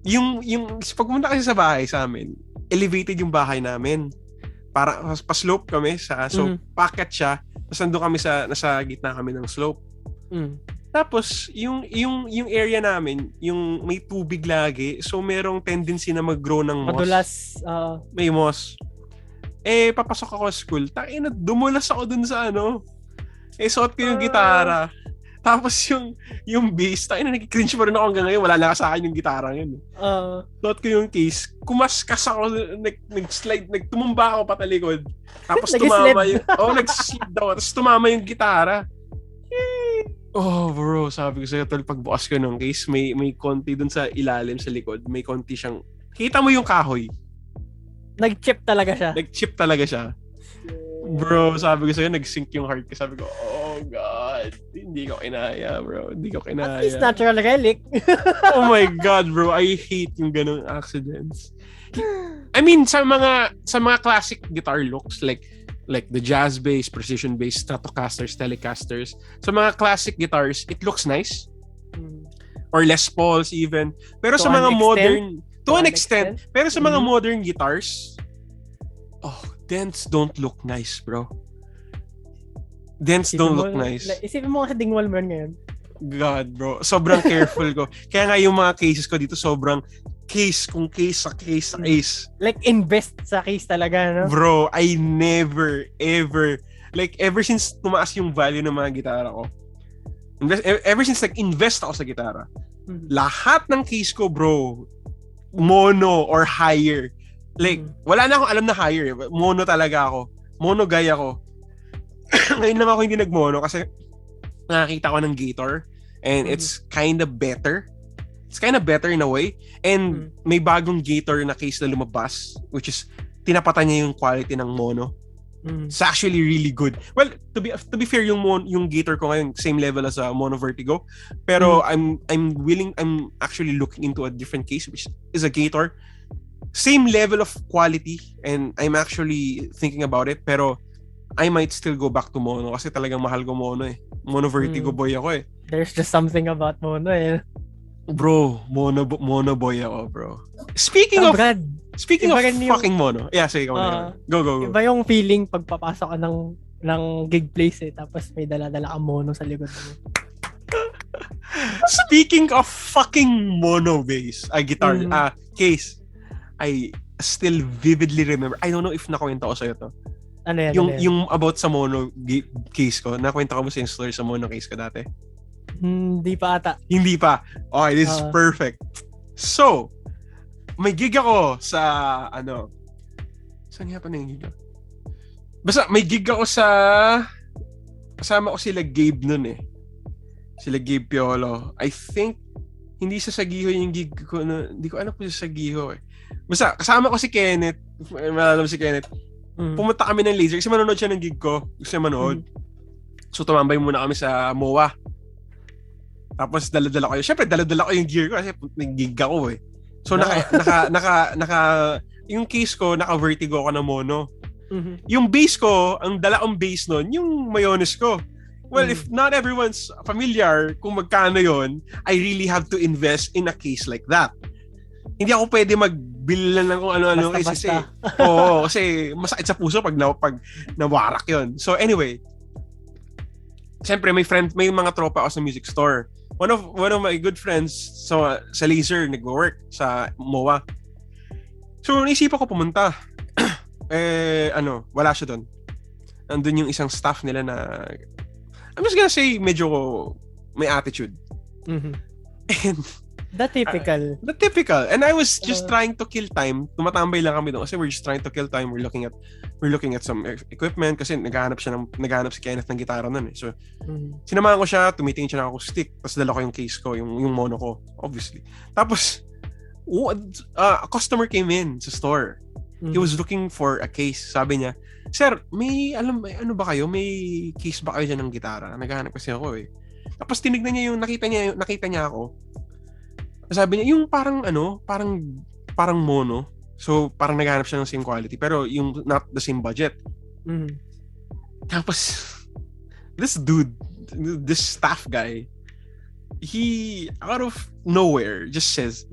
Yung pagpunta kasi sa bahay sa amin, elevated yung bahay namin. Para pa-slope kami so packet siya. Tapos nandun kami nasa gitna kami ng slope. Tapos yung area namin, yung may tubig lagi, so merong tendency na mag-grow ng moss. Madulas. May moss. Papasok ako sa school. Dumulas ako dun sa suot ko yung gitara. Tapos yung bass, nag-cringe pa rin ako hanggang ngayon. Wala na sa akin yung gitara yun. Suot ko yung case. Kumaskas ako, nag-slide, tumumba ako patalikod. Tapos tumama yung, nag-slide daw. Tapos tumama yung gitara. Oh, bro, sabi ko sa'yo, tol, pagbukas ko ng case, may konti dun sa ilalim, sa likod. May konti siyang, kita mo yung kahoy. Nag-chip talaga siya. Bro, sabi ko sa'yo, nag-sync yung heart ko. Sabi ko, oh God, hindi ko kinaya, bro. Hindi ko kinaya. At least natural relic. Oh my God, bro. I hate yung ganung accidents. I mean, sa mga classic guitar looks, like the jazz bass, precision bass, Stratocasters, Telecasters, sa mga classic guitars, it looks nice. Or Les Pauls even. Pero sa mga modern, to an extent, pero sa mga modern guitars, dents don't look nice, bro. Dents don't look nice. Isipin mo kasi dingwal mo ngayon. God, bro. Sobrang careful ko. Kaya nga yung mga cases ko dito, sobrang case sa case. Like, invest sa case talaga, no? Bro, I never, ever, like, ever since tumaas yung value ng mga gitara ko, ever since invest ako sa gitara, lahat ng case ko, bro, mono or higher. Like, wala na akong alam na higher. Mono talaga ako. Mono guy ako. Ngayon lang ako hindi nag-mono kasi nakakita ko ng Gator and it's kind of better. It's kind of better in a way. And may bagong Gator na case na lumabas, which is tinapatan niya yung quality ng mono. It's actually really good. Well, to be fair, yung Gator ko ngayon same level as a Mono Vertigo. Pero I'm actually looking into a different case, which is a Gator. Same level of quality, and I'm actually thinking about it, pero I might still go back to mono kasi talagang mahal ko mono eh. Mono Vertigo boy ako eh. There's just something about mono eh. Bro, mono boy ako, bro. Speaking of fucking mono. Yeah, sige, go. Iba yung feeling pagpapasok ka ng gig place eh, tapos may dala-dala kang mono sa likod mo. Speaking of fucking mono bass, guitar, case, I still vividly remember. I don't know if nakwento ko sa'yo to. Ano yan? Yung about sa mono case ko. Nakwento ko ba sa story sa mono case ko dati? Hindi pa ata. Hindi pa. Okay, this is perfect. So, may gig ako sa, saan nga pa na yung gig ako? Basta, may gig ako sa, kasama ko sila Gabe nun eh. Sila Gabe Piolo. I think, hindi sa Sagiho yung gig ko. Hindi ko alam kung sa Sagiho eh. Basta, kasama ko si Kenneth. Malalam si Kenneth. Pumunta kami ng laser kasi manonood siya ng gig ko. Gusto niya manood. So, tumambay muna kami sa MOA. Tapos, dala-dala ko yun. Siyempre, dala-dala ko yung gear ko kasi nag-gig ako eh. So, yung case ko, naka-vertigo ako na mono. Yung bass ko, ang dala kong bass nun, yung Mayonnaise ko. Well, if not everyone's familiar kung magkano yon, I really have to invest in a case like that. Hindi ako pwede magbili lang ng kung ano-ano kasi oo, kasi masakit sa puso pag nawarak yon. So anyway, siyempre may mga tropa ako sa music store. One of my good friends sa Laser nagwo-work sa MOA. So naisipan ko pumunta. Wala siya doon. Andun yung isang staff nila na I'm just gonna say medyo may attitude. Mm-hmm. And the typical. And I was just trying to kill time. Tumatambay lang kami doon kasi we're just trying to kill time. We're looking at some equipment kasi naghahanap si Kenneth ng gitara nun eh. So sinamahan ko siya, tumitingin siya ng acoustic, tapos dala ko yung case ko, yung mono ko, obviously. Tapos a customer came in sa store. He was looking for a case. Sabi niya, "Sir, may ano ba kayo? May case ba kayo dyan ng gitara? Naghahanap kasi ako eh." Tapos tinignan niya nakita niya ako. Sabi niya, yung parang mono. So, parang naghahanap siya ng same quality. Pero yung not the same budget. Tapos, this dude, this staff guy, he, out of nowhere, just says,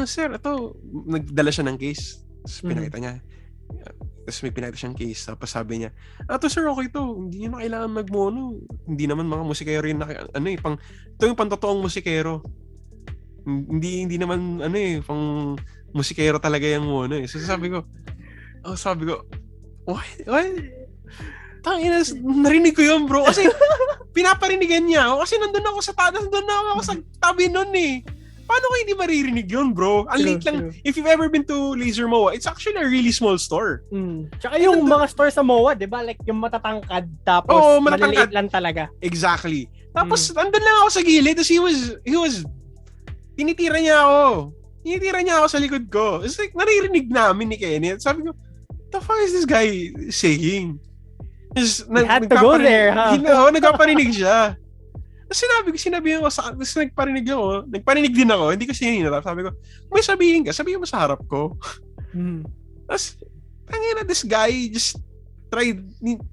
"Sir, ito," nagdala siya ng case. Tapos pinakita niya. Tapos may pinakita siyang case. Tapos sabi niya, "To sir, okay to. Hindi niyo na kailangan magmono. Hindi naman mga musikero rin ito yung pantotoong musikero. Hindi naman pang musikero talaga yung mono eh." So sabi ko, what? Tangina, narinig ko yun, bro. Kasi pinaparinigan niya ako. Kasi nandun ako sa tabi nun eh. Paano ko hindi maririnig yun, bro? Ang late lang. If you've ever been to Laser MOA, it's actually a really small store. Tsaka yung mga store sa MOA, di ba? Like yung matatangkad, tapos maliliit lang talaga. Exactly. Tapos andun lang ako sa gilid. Tapos he was tinitira niya ako sa likod ko. It's like, naririnig namin ni Kenneth. Sabi ko, the fuck is this guy saying? He had to go there, ha? Nagpaparinig siya. Tapos sinabi ko sa tapos nagparinig din ako, hindi ko sininirap. Sabi ko, may sabihin mo sa harap ko. Tapos, tangina, this guy just tried,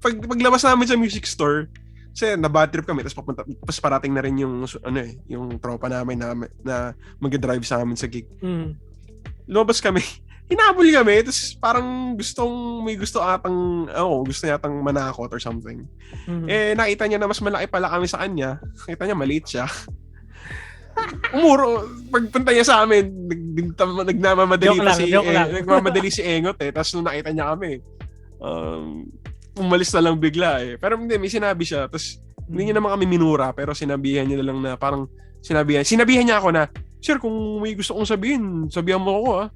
paglabas namin sa music store, kasi na-bad trip kami, tapos parating na rin yung tropa namin na mag-drive sa amin sa gig. Lumabas kami, hinabol kami, tapos parang gusto yatang manakot or something. Nakita niya na mas malaki pala kami sa kanya. Nakita niya maliit siya. Pagpunta niya sa amin, nagmamadali si Engot eh. Tapos nung nakita niya kami, umalis na lang bigla eh. Pero hindi, may sinabi siya. Tapos hindi niya naman kami minura, pero sinabihan niya na lang na parang sinabihan niya ako na, "Sir, kung may gusto kong sabihan mo ako ah."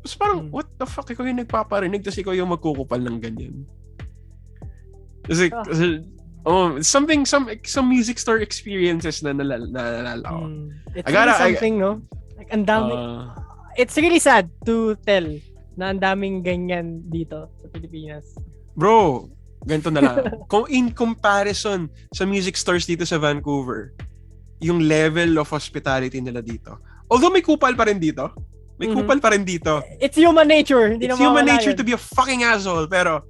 Tapos parang, what the fuck? Ikaw yung nagpaparinig, tapos ikaw yung magkukupal ng ganyan. Kasi, some music store experiences na naalala ko. It's really something, no? Like, ang dami. It's really sad to tell na ang daming ganyan dito sa Pilipinas. Bro, ganito na lang. Kung in comparison sa music stores dito sa Vancouver, yung level of hospitality nila dito. Although may kupal pa rin dito. It's human nature. It's human nature to be a fucking asshole. Pero,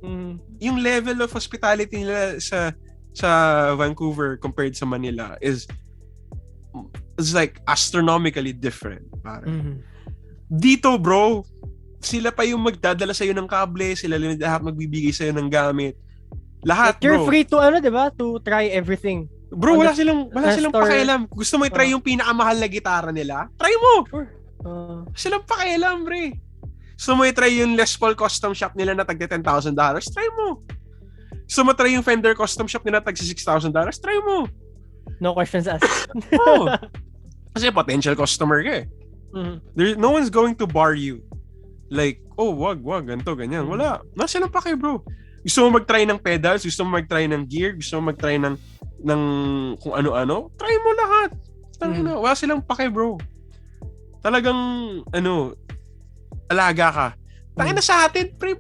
yung level of hospitality nila sa Vancouver compared sa Manila is like astronomically different. Dito, bro, sila pa yung magdadala sa'yo ng kable, sila lahat magbibigay sa'yo ng gamit. Lahat, bro. You're free to, diba? To try everything. Bro, wala silang pakialam. Gusto mo i-try yung pinakamahal na gitara nila? Try mo! Sure. Silang pakialam, bre. Gusto mo i-try yung Les Paul custom shop nila na tagda $10,000? Try mo. Gusto mo try yung Fender custom shop nila tagda $6,000? Try mo. No questions asked. Kasi potential customer ka eh. No one's going to bar you. Like, wag, ganito, ganyan. Wala. Nasa lang pa kayo, bro. Gusto mo mag-try ng pedals, gusto mo mag-try ng gear, gusto mo mag-try ng kung ano-ano, try mo lahat. Wala silang pake, bro. Talagang, alaga ka. Tangina sa atin, pre,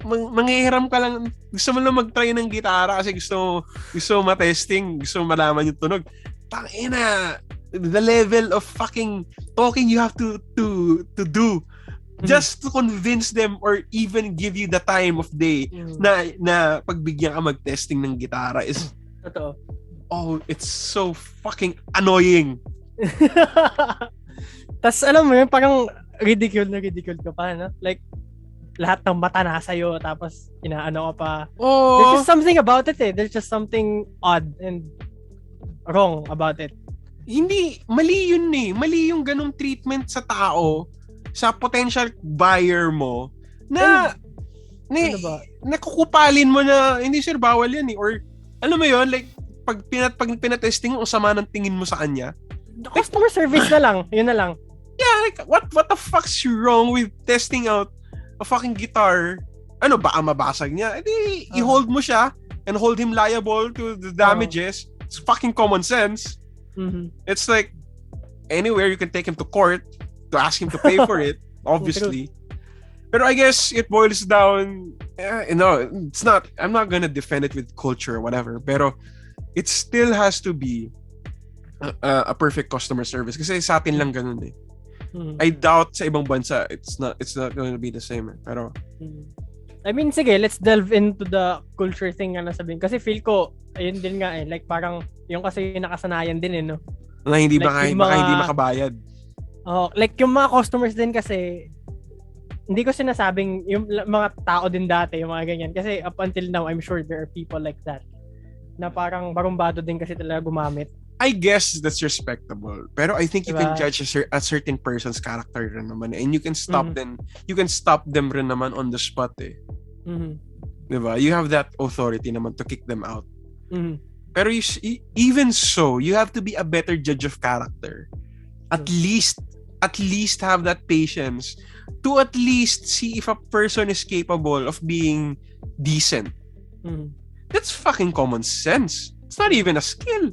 manghihiram ka lang. Gusto mo lang mag-try ng gitara kasi gusto mo ma-testing, gusto mo malaman yung tunog. Tangina, the level of fucking talking you have to do just to convince them or even give you the time of day na pagbigyan ka mag-testing ng gitara is Totoo. Oh, it's so fucking annoying. Tas alam mo yun, parang ridicule ka pa, no? Like, lahat ng mata na sa'yo, tapos inaano ka pa. Oh. There's just something about it eh. There's just something odd and wrong about it. Hindi, mali yun eh. Mali yung ganong treatment sa tao, sa potential buyer mo, na, ano ba? nakukupalin mo na, hindi sir, bawal yan eh. Or, alam mo yun, like, pag pinatesting mo, sama ng tingin mo sa kanya. Customer service na lang. Yun na lang. Yeah, like, what the fuck's wrong with testing out a fucking guitar? Ano, baka mabasag niya? Edi, i-hold mo siya and hold him liable to the damages. It's fucking common sense. Mm-hmm. It's like, anywhere you can take him to court to ask him to pay for it, obviously. Pero I guess it boils down, it's not, I'm not gonna defend it with culture or whatever, pero it still has to be a perfect customer service kasi sa atin lang ganun eh. Mm-hmm. I doubt sa ibang bansa it's not going to be the same eh. Pero I mean sige, let's delve into the culture thing na sabihin kasi feel ko ayun din nga eh, like parang yung kasi yung nakasanayan din eh, no? Na hindi like, hindi makabayad. Oh, like yung mga customers din kasi hindi ko sinasabing yung mga tao din dati yung mga ganyan kasi up until now I'm sure there are people like that na parang barumbado din kasi talaga gumamit. I guess that's respectable. Pero I think you can judge a certain person's character rin naman and you can stop them. You can stop them rin naman on the spot eh. Mm-hmm. Diba? You have that authority naman to kick them out. Mm-hmm. Pero even so, you have to be a better judge of character. At least have that patience to at least see if a person is capable of being decent. Mm-hmm. That's fucking common sense. It's not even a skill.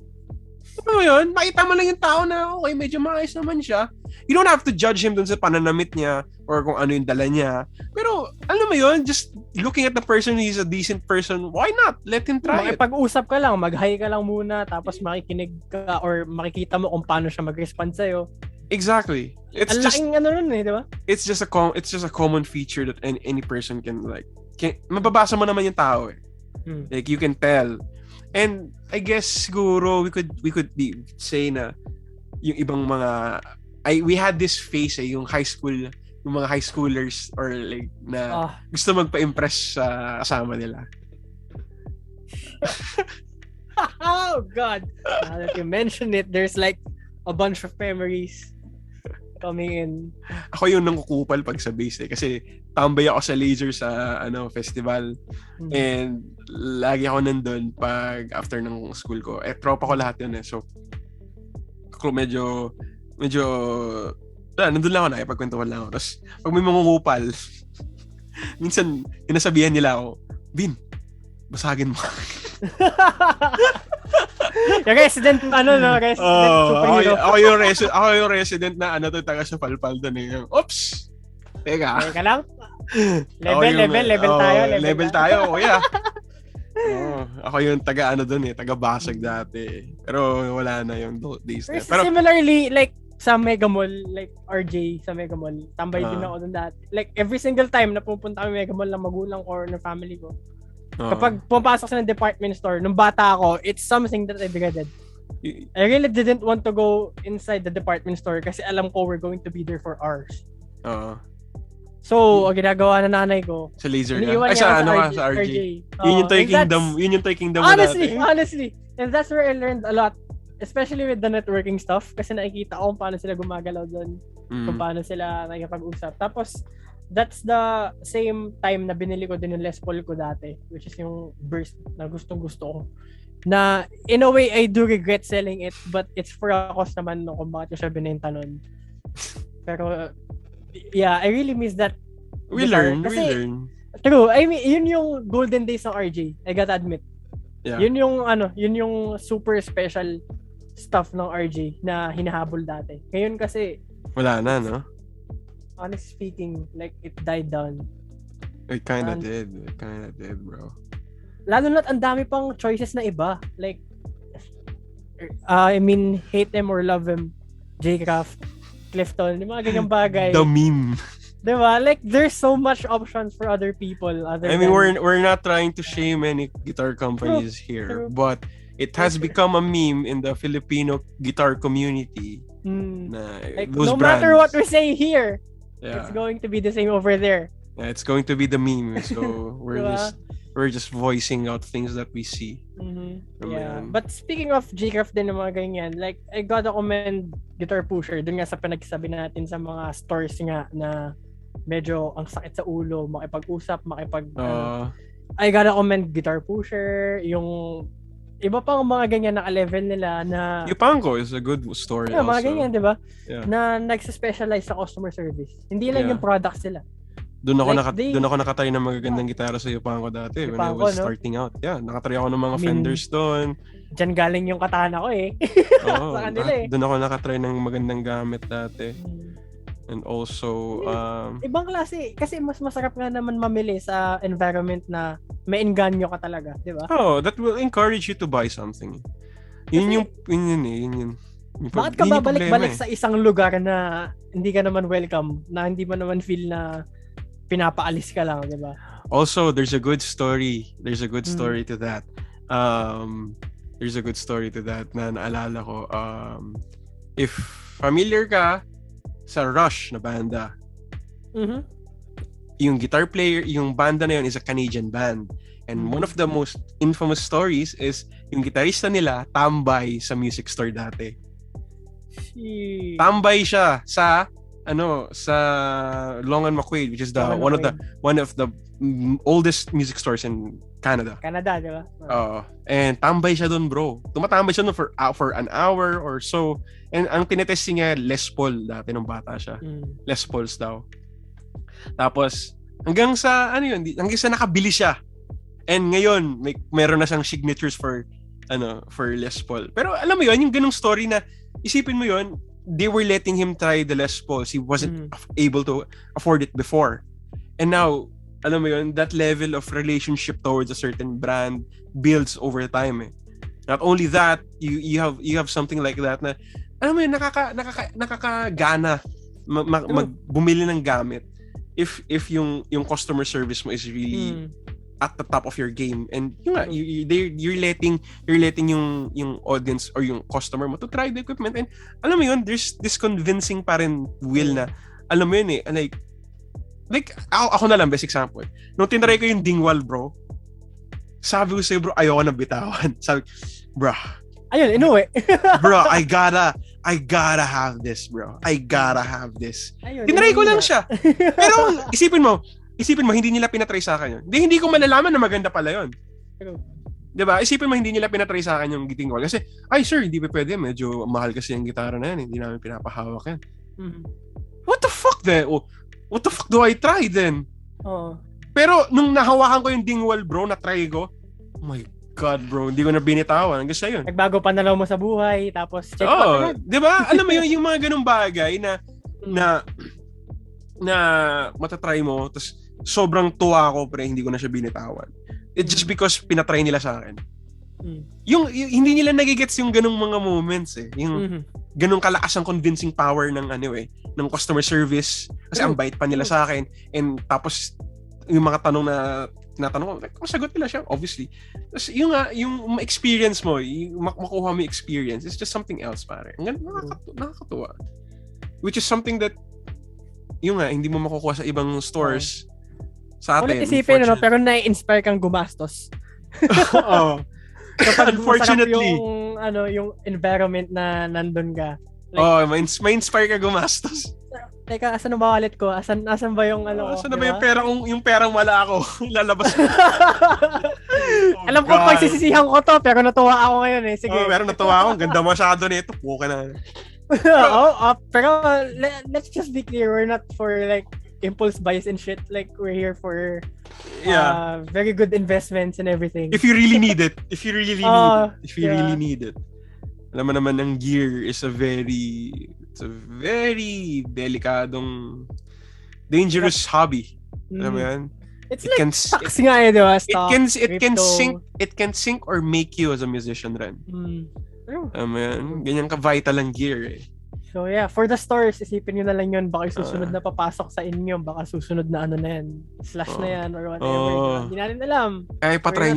Ano mo yun? Makita mo lang yung tao na okay, medyo maayos naman siya. You don't have to judge him dun sa pananamit niya or kung ano yung dala niya. Pero, alam mo yun, just looking at the person, he's a decent person, why not? Let him try it. Makipag-usap ka lang, mag-hi ka lang muna, tapos makikinig ka or makikita mo kung paano siya mag-respond sa'yo. Exactly. It's just laking ano nun eh, di ba? It's just a common feature that any person can like. Mababasa mo naman yung tao eh. Like you can tell. And I guess siguro we could say na yung ibang mga we had this phase eh, yung mga high schoolers or like na gusto magpa-impress sa kasama nila. Oh God. Now that you mention it, there's like a bunch of memories coming in. Ako yung nangukupal pag sa base eh kasi tambay ako sa laser sa festival. And lagi ako nandun pag after ng school ko. Tropa ko lahat yun eh. So medyo nandun lang ako, nakipagkwentuhan lang ako. Tapos pag may mangungupal minsan inasabihan nila ako, Bin, basagin mo. Yung resident resident superhero. Ako yung resident na taga sa Palpal doon eh. Oops. Teka lang. Level tayo, kuya. Ako yung taga doon eh, taga Basag dati. Pero wala na yung days na. Pero similarly, like sa Mega Mall, like RJ sa Mega Mall, tambay din ako doon dati. Like every single time na pupunta kami Mega Mall ng magulang ko or ng family ko. Kapag pumapasok sa ng department store, nung bata ako, it's something that I dreaded. I really didn't want to go inside the department store kasi alam ko we're going to be there for hours. So, ginagawa na nanay ko. Sa laser na? Ay, sa RJ. Yun yung Toy Kingdom honestly. And that's where I learned a lot. Especially with the networking stuff. Kasi nakikita ko kung paano sila gumagalaw doon. Kung paano sila nakikipag-usap. Tapos, that's the same time na binili ko din yung Les Paul ko dati, which is yung burst na gustong-gusto ko. Na, in a way, I do regret selling it, but it's for a cost naman no, kung bakit ko siya binenta nun. Pero, yeah, I really miss that. We learn. True. I mean, yun yung golden days ng RJ. I gotta admit. Yeah. Yun yung super special stuff ng RJ na hinahabol dati. Ngayon kasi, wala na, no? Honestly speaking, like, it died down. It kinda did, bro. Lalo na't ang dami pang choices na iba. Like, I mean, hate them or love them. J-Craft, Clifton, yung mga ganyang bagay. The meme. Diba? Like, there's so much options for other people. We're not trying to shame any guitar companies here. But it has become a meme in the Filipino guitar community. Na, like, those no brands, matter what we say here, yeah, it's going to be the same over there. Yeah, it's going to be the meme. So we're just voicing out things that we see. Yeah. But speaking of G-Craft din ng mga ganyan, like, I gotta commend Guitar Pusher dun nga sa pinagsabi natin sa mga stores nga na medyo ang sakit sa ulo, makipag-usap, I gotta commend Guitar Pusher, yung iba pang mga ganyan na level nila na Yupango is a good story yeah, also. mga ganyan, di ba? Yeah. Na nagsa-specialize sa customer service. Hindi lang yung products nila. Doon ako nakatry ng magagandang gitara sa Yupango dati when I was starting out. Yeah, nakatry ako ng mga Fenders doon. Diyan galing yung katana ko eh. Oo, sa kanila eh. Doon ako nakatry ng magandang gamit dati. And also, ibang klase. Kasi mas masarap nga naman mamili sa environment na may engganyo ka talaga, di ba? Oh, that will encourage you to buy something. Yun yun. Bakit ka babalik-balik sa isang lugar na hindi ka naman welcome, na hindi mo naman feel na pinapaalis ka lang, di ba? Also, there's a good story to that. There's a good story to that na naalala ko. If familiar ka sa Rush na banda, yung guitar player, yung banda na yun is a Canadian band. And one of the most infamous stories is yung gitarista nila tambay sa music store dati. Tambay siya sa Long and McQuaid, which is one of the oldest music stores in Canada. Canada, di ba? And tambay siya doon, bro. Tumatambay siya doon for an hour or so. And ang tinetesting niya Les Paul dati nung bata siya. Les Pauls daw. Tapos hanggang sa nakabili siya. And ngayon meron na siyang signatures for Les Paul. Pero alam mo 'yun, yung ganung story na isipin mo 'yun, they were letting him try the Les Pauls. He wasn't able to afford it before. And now, alam mo yun, that level of relationship towards a certain brand builds over time. Not only that, you have something like that na, alam mo yun, nakakagana bumili ng gamit if yung customer service mo is really at the top of your game, and you're letting yung audience or yung customer mo to try the equipment. And alam mo yun, there's this convincing pa rin will na alam mo yun like ako na lang, best example, nung tinry ko yung Dingwall, bro, sabi ko sa'yo, bro, ayoko na bitawan. Sabi, bro, ayun, inuwi. Bro, I gotta have this, bro. I gotta have this. Tinry ko lang siya. Pero isipin mo, hindi nila pinatry sa akin yun. Hindi ko malalaman na maganda pala yun. Diba? Isipin mo, hindi nila pinatry sa akin yung Dingwall. Kasi, ay sir, hindi pa pwede. Medyo mahal kasi yung gitara na yan. Hindi namin pinapahawak yan. What the fuck then? What the fuck do I try then? Pero nung nahawakan ko yung Dingwall, bro, na-try ko, oh my God, bro, hindi ko na binitawan. Hanggang sa yun. Nagbago pananaw mo sa buhay, tapos check back agad. Diba? Alam mo yung mga ganung bagay na matatry mo, tapos sobrang tuwa ko, pero hindi ko na siya binitawan. It's just because pinatry nila sa akin. Yung hindi nila nagigets yung ganung mga moments eh. Yung ganung kalakas ang convincing power ng ng customer service. Kasi ang bait pa nila sa akin. And tapos yung mga tanong na tinatanong ko, masagot nila siya, obviously. Tapos yung experience mo, makuha mo yung experience, it's just something else, pare. Nakakatuwa. Which is something that hindi mo makukuha sa ibang stores. Sa atin, isipin, pero nai-inspire kang gumastos. Kapag unfortunately, yung environment na nandun ka. Like, ma-inspire ka gumastos. Teka, asan na ba wallet ko? Asan ba yung asan na ba yung perang wala ako? Lalabas ko. Alam ko, pagsisisihan ko to, pero natuwa ako ngayon eh. Sige. Pero natuwa ako. Ganda masyado nito. Puka na. Pero let's just be clear, we're not for like impulse buys and shit. Like, we're here for very good investments and everything. If you really need it. If you really need it. Alam mo naman, ang gear is a very delikadong, dangerous hobby. Alam mo yan? It's stocks nga eh, diba? It can sink or make you as a musician rin. Alam mo yan? Ganyan ka-vital ang gear eh. So yeah, for the stores, isipin nyo na lang yun. Baka susunod na papasok sa inyo. Baka susunod na na yan. Slash na yan or whatever. Hindi natin alam. Kaya ipatry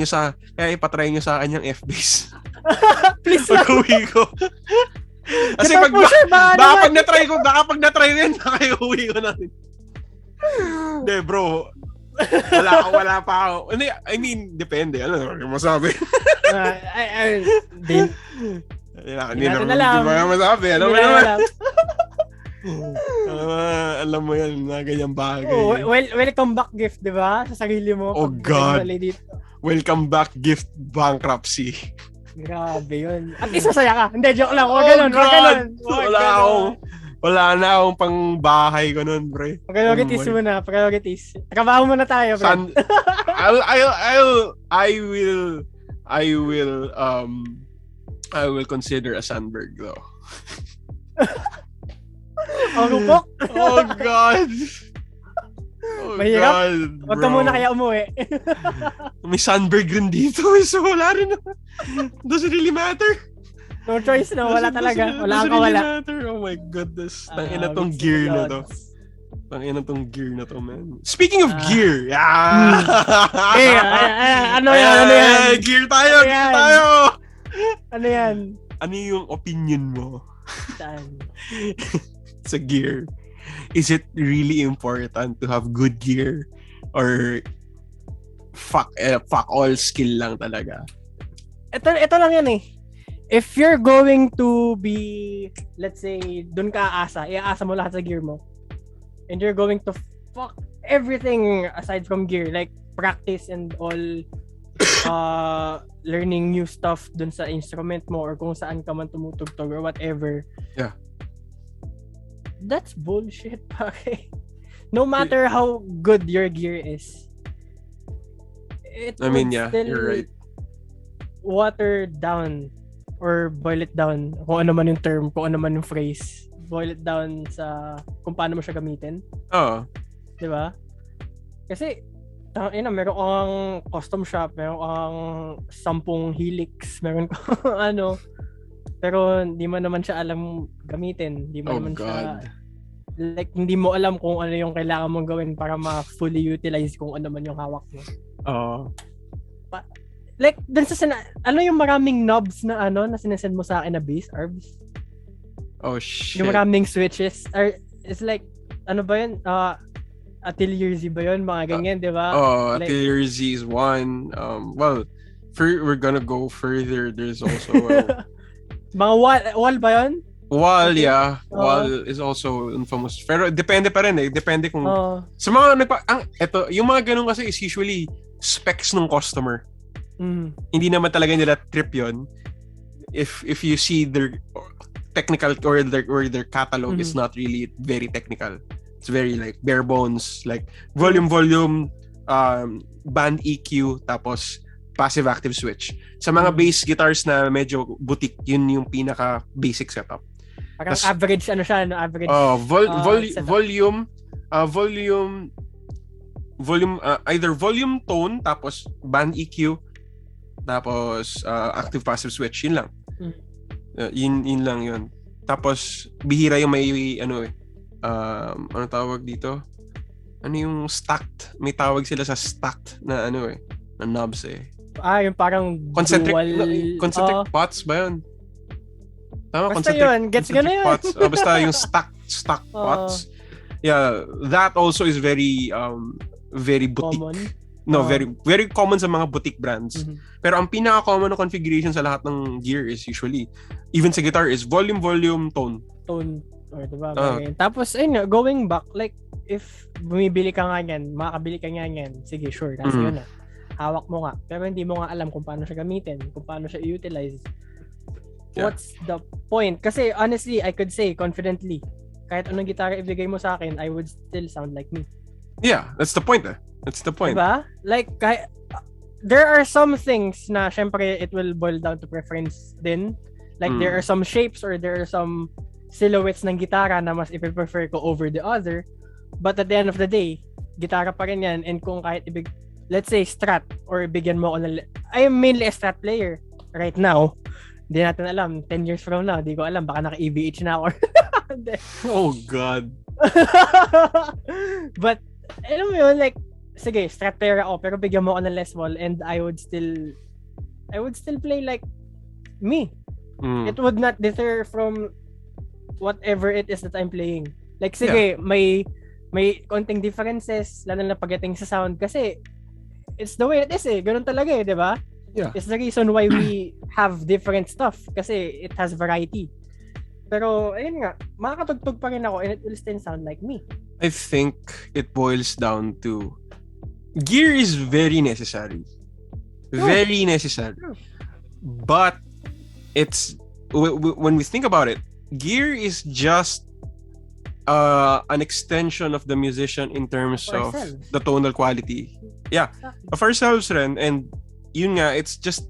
nyo sa akin yung FBase. Please lang. Pag-uwi ko. Kasi baka pag na-try ko yan, baka uwi ko na rin. Hindi, bro. Wala pa ako. I mean, depende. Ano masabi? Hindi naman masabi. Ano ba naman? Alam mo yan, na ganyang bagay. Welcome back gift, di ba? Sa sarili mo. Oh God. Welcome back gift bankruptcy. Grabe yun. At isasaya ka. Hindi, joke lang. Huwag ganun. Wala na akong pang bahay ko nun, pre. Priorities muna. Priorities. Trabaho muna tayo, pre. I will consider a Sandberg, though. Rupok? Oh, God. Mahirap. Huwag ka muna kaya umuwi. May Sandberg rin dito. So, wala rin. Doesn't really matter. No choice na. Wala talaga. Wala kang kawala. Oh my goodness. Tangin na tong gear na to. Tangin na tong gear na to, man. Speaking of gear. Ano yan? Gear tayo. Ano yan? Ano yung opinion mo? Saan? Sa gear. Is it really important to have good gear? Or fuck all skill lang talaga? Ito lang yan eh. If you're going to be, let's say, dun ka iaasa mo lahat sa gear mo. And you're going to fuck everything aside from gear. Like practice and all, learning new stuff dun sa instrument mo or kung saan ka man tumutugtog or whatever. Yeah. That's bullshit, pare. No matter how good your gear is. You're right. Water down or boil it down, kung ano man yung term, kung ano man yung phrase, boil it down sa kung paano mo siya gamitin. Oo. Di ba? Kasi, meron kang custom shop, meron kang 10 helix, meron kang pero hindi mo naman siya alam gamitin. Hindi mo naman siya, like, hindi mo alam kung ano yung kailangan mong gawin para ma-fully utilize kung ano man yung hawak mo. Oo. Like, dun sa ano yung maraming knobs na na sinasend mo sa akin na bass, Arbs? Oh, shit. Yung maraming switches. It's like, ano ba yun? Atelier Z ba yun? Mga ganyan, di ba? Like, Atelier Z is one. We're gonna go further. There's also... mga wall ba yun? Wall, yeah. Wall is also infamous. Pero depende pa rin eh. Depende kung... Sa mga yung mga ganun kasi is usually specs ng customer. Hindi naman talaga nila trip yon. If you see their technical or their catalog is not really very technical. It's very like bare bones, like volume, band EQ, tapos passive active switch. Sa mga bass guitars na medyo boutique, yun yung pinaka basic setup. Parang average average. Volume, either volume tone, tapos band EQ, tapos active passive switch, yun lang. Yun lang yun. Tapos bihira yung may ano tawag dito? Ano yung stacked? May tawag sila sa stacked na na knobs eh. Yung parang concentric dual, pots ba yun? Tama, basta yun. Gets ko na yun. Pots. Basta yung stacked pots. Yeah, that also is very boutique. Common. No, very very common sa mga boutique brands. Pero ang pinaka-common na configuration sa lahat ng gear is usually, even sa guitar, is volume, tone. Or diba? Tapos, going back, like, if bumibili ka nga yan, makakabili ka nga yan, sige, sure, kasi yun na. Hawak mo nga. Pero hindi mo nga alam kung paano siya gamitin, kung paano siya i-utilize. Yeah. What's the point? Kasi, honestly, I could say, confidently, kahit anong gitara ibigay mo sa akin, I would still sound like me. Yeah, that's the point eh. That's the point. Diba? Like, there are some things na, syempre, it will boil down to preference din. Like, there are some shapes or there are some silhouettes ng gitara na mas iprefer ko over the other. But at the end of the day, gitara pa rin yan. And kung kahit let's say, Strat, or bigyan mo ako I am mainly a Strat player right now. Hindi natin alam. 10 years from now, di ko alam. Baka naka-EVH na ako. Oh, God. But, alam mo yun, like, sige, Strat player ako, pero bigyan mo ako ng Les Paul and I would still play like me. It would not deter from whatever it is that I'm playing. Like, sige, may konting differences, lalo na pagdating sa sound kasi it's the way it is eh. Ganun talaga eh, di ba? Yeah. It's the reason why we have different stuff kasi it has variety. Pero, ayun nga, makakatugtog pa rin ako and it will still sound like me. I think it boils down to gear is very necessary. Very necessary. But it's when we think about it, gear is just an extension of the musician in terms of the tonal quality. Yeah, of ourselves rin. And yun nga, it's just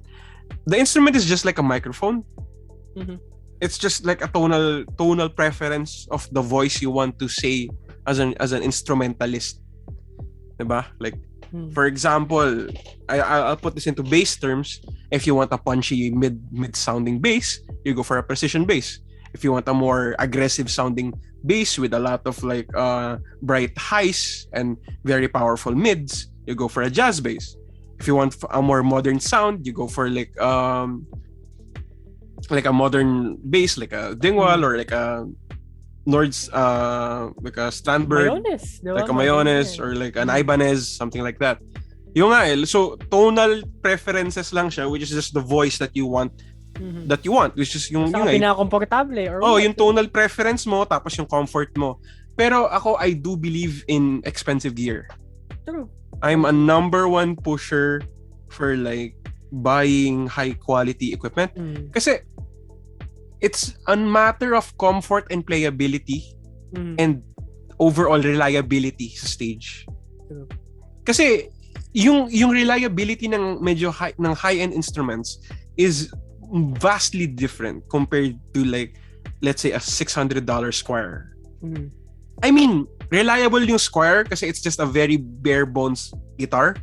the instrument is just like a microphone. It's just like a tonal preference of the voice you want to say as an instrumentalist. Diba? Like, for example, I'll put this into bass terms. If you want a punchy mid sounding bass, you go for a precision bass. If you want a more aggressive sounding bass with a lot of like bright highs and very powerful mids, you go for a jazz bass. If you want a more modern sound, you go for like a modern bass, like a Dingwall or like a Nord's, like a Strandberg, like a Mayonnaise or like an Ibanez, something like that. Yung nga so tonal preferences lang siya, which is just the voice that you want, which is yung pinaka-komportable or yung tonal preference mo tapos yung comfort mo. Pero ako, I do believe in expensive gear. True. I'm a number one pusher for like buying high quality equipment. Kasi it's a matter of comfort and playability and overall reliability sa stage. True. Kasi yung reliability ng medyo high-end instruments is vastly different compared to like, let's say, a $600 Squire. I mean, reliable yung Squire kasi it's just a very bare bones guitar.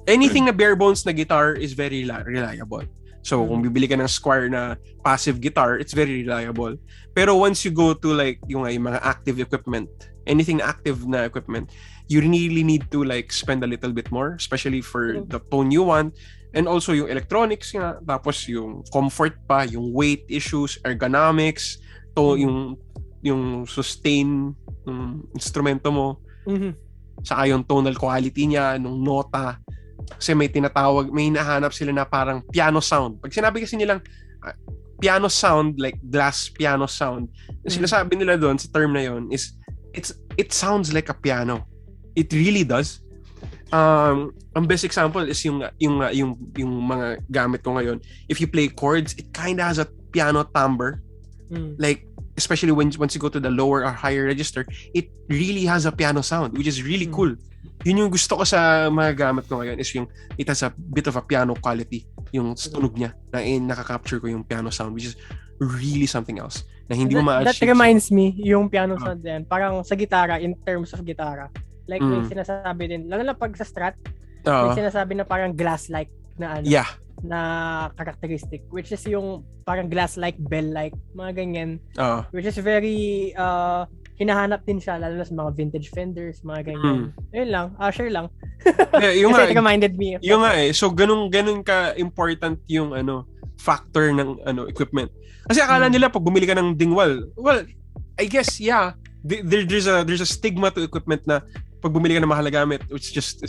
Anything na bare bones na guitar is very reliable. So, kung bibili ka ng Squire na passive guitar, it's very reliable. Pero once you go to like yung mga active equipment, anything active na equipment, you really need to like spend a little bit more, especially for the tone you want. And also yung electronics nga, tapos yung comfort pa, yung weight issues, ergonomics, yung sustain ng instrumento mo, saka yung tonal quality niya, nung nota. Kasi may hinahanap sila na parang piano sound. Pag sinabi kasi nilang piano sound, like glass piano sound, sinasabi nila doon sa term na yon is it sounds like a piano. It really does. Ang best example is yung mga gamit ko ngayon. If you play chords, it kind of has a piano timbre. Like, especially once you go to the lower or higher register, it really has a piano sound, which is really cool. Yun yung gusto ko sa mga gamit ko ngayon, is yung it has a bit of a piano quality, yung tunog niya na nakaka-capture ko yung piano sound, which is really something else na hindi mo ma-achieve. That reminds me, yung piano sound din, parang sa gitara, in terms of gitara, like may sinasabi din, lalo na pag sa Strat, may sinasabi na parang glass-like na na characteristic, which is yung parang glass-like, bell-like, mga ganyan, which is very hinahanap din siya lalo na sa mga vintage Fenders, mga ganyan. Yun lang, share lang. Yung kasi it reminded me. Yung nga so ganun ka important yung factor ng equipment. Kasi akala nila pag bumili ka ng Dingwall, well, I guess there's a stigma to equipment na pag bumili ka ng mahal na gamit, it's just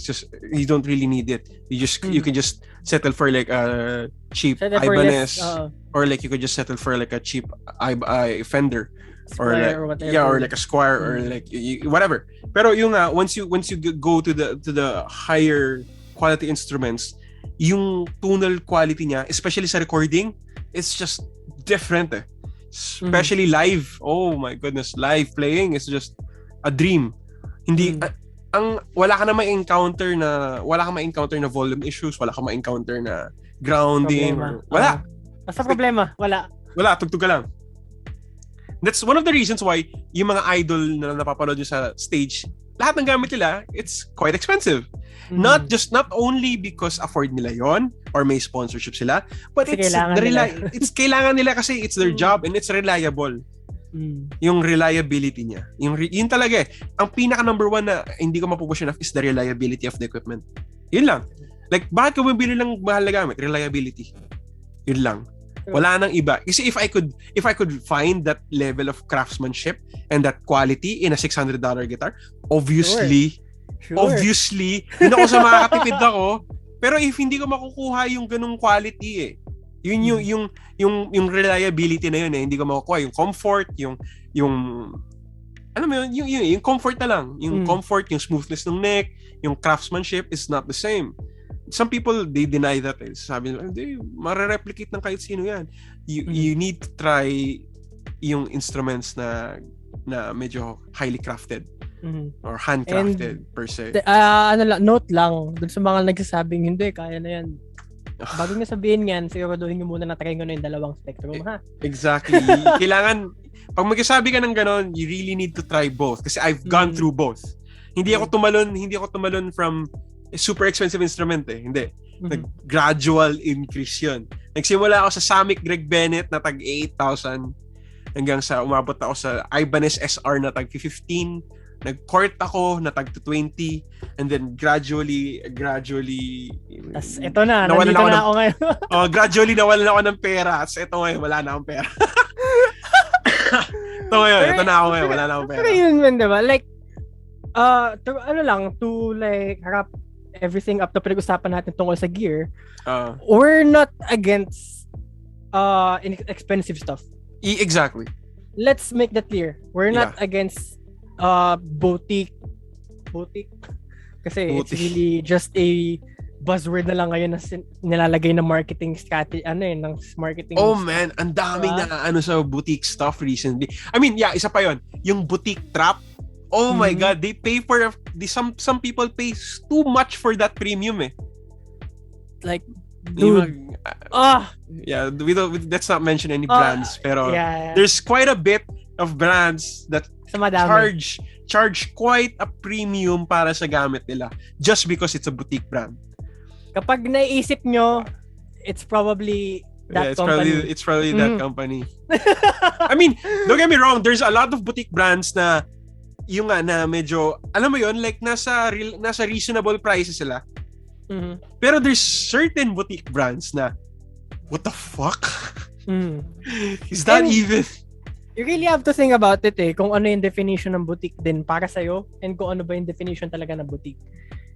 you don't really need it. You can just settle for like a cheap Ibanez, or like you could just settle for like a cheap Fender, Squire, or like a Squire, or like whatever. Pero yung once you go to the higher quality instruments, yung tonal quality niya, especially sa recording, it's just different. Especially live. Oh my goodness, live playing is just a dream. Hindi wala kang ma-encounter na volume issues, wala kang ma-encounter na grounding, wala. Basta problema, wala. Tugtog ka lang. That's one of the reasons why yung mga idol na napapanood nyo sa stage, lahat ng gamit nila, it's quite expensive. Not only because afford nila yon or may sponsorship sila, but it's kailangan nila kasi it's their job and it's reliable. Yung reliability niya. Yun talaga ang pinaka number one na hindi ko mapupush enough is the reliability of the equipment. Yun lang. Like, bakit ka bumili ng mahal na gamit? Reliability. Yun lang. Wala nang iba. Kasi if I could find that level of craftsmanship and that quality in a $600 guitar, obviously, yun ako sa makakatipid ako. Pero if hindi ko makukuha yung ganung quality yung reliability na yun hindi ko makukuha. Yung comfort, yung alam mo yun, yung comfort na lang. Yung comfort, yung smoothness ng neck, yung craftsmanship is not the same. Some people, they deny that. Sabi nila, hindi, mare-replicate ng kahit sino yan. You need to try yung instruments na medyo highly crafted or handcrafted per se. Note lang, dun sa mga nagsasabing, hindi, kaya na yan. Bago nga sabihin yan, siguraduhin nyo muna na try nyo na yung dalawang spectrum, ha? Exactly. Kailangan, pag magsasabi ka ng ganon, you really need to try both. Kasi I've gone through both. Hindi ako tumalon from a super expensive instrument Hindi. Nag-gradual increase yun. Nagsimula ako sa Samick Greg Bennett na tag 8,000 hanggang sa umabot ako sa Ibanez SR na tag 15. Nag-court ako na tag 20 and then gradually tas ito na, nandito na ako ngayon. Gradually nawalan ako ng pera. At ito ngayon, wala na akong pera. Ito na ako ngayon, wala na akong pera. Pero yun man, diba? Like, to like harap everything up to pinag-usapan natin tungkol sa gear, we're not against expensive stuff. Exactly. Let's make that clear. We're not against boutique. Kasi it's really just a buzzword na lang ngayon na nilalagay ng marketing strategy, ng marketing. Oh man, ang daming na sa boutique stuff recently. I mean, isa pa yon, yung boutique trap. Oh my God, they pay for some people pay too much for that premium Like, dude. Let's not mention any brands, pero there's quite a bit of brands that charge quite a premium para sa gamit nila just because it's a boutique brand. Kapag naiisip nyo, it's probably that company. It's probably that company. I mean, don't get me wrong, there's a lot of boutique brands na yung na medyo, alam mo yun, like nasa reasonable prices sila. Pero there's certain boutique brands na, what the fuck? Is that even? You really have to think about it kung ano yung definition ng boutique din para sa'yo and kung ano ba yung definition talaga ng boutique.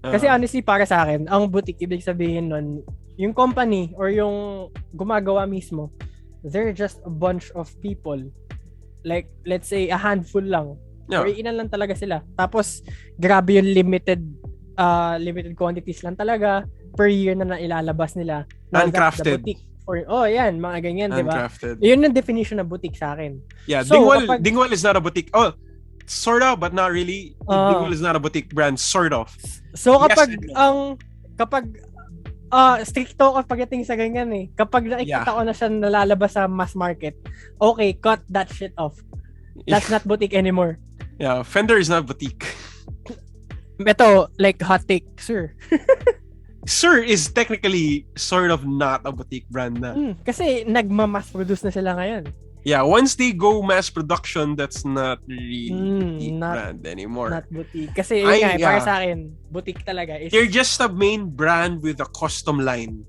Kasi honestly, para sa akin, ang boutique, ibig sabihin nun, yung company or yung gumagawa mismo, they're just a bunch of people. Like, let's say, a handful lang. Or ilan lang talaga sila. Tapos, grabe yung limited quantities lang talaga per year na ilalabas nila. Handcrafted. Yan, mga ganyan, di ba? Yun yung definition ng boutique sa akin. Yeah, so, Dingwall is not a boutique. Oh, sort of, but not really. Dingwall is not a boutique brand, sort of. So, kapag stricto ka pagdating sa ganyan kapag nakikita ko na siya nalalabas sa mass market, okay, cut that shit off. That's not boutique anymore. Yeah, Fender is not boutique. Ito, like hot take, sir. Sir is technically sort of not a boutique brand na. Kasi nagma-mass produce na sila ngayon. Yeah, once they go mass production, that's not really boutique brand anymore. Not boutique. Kasi para sa akin, boutique talaga. They're just a main brand with a custom line.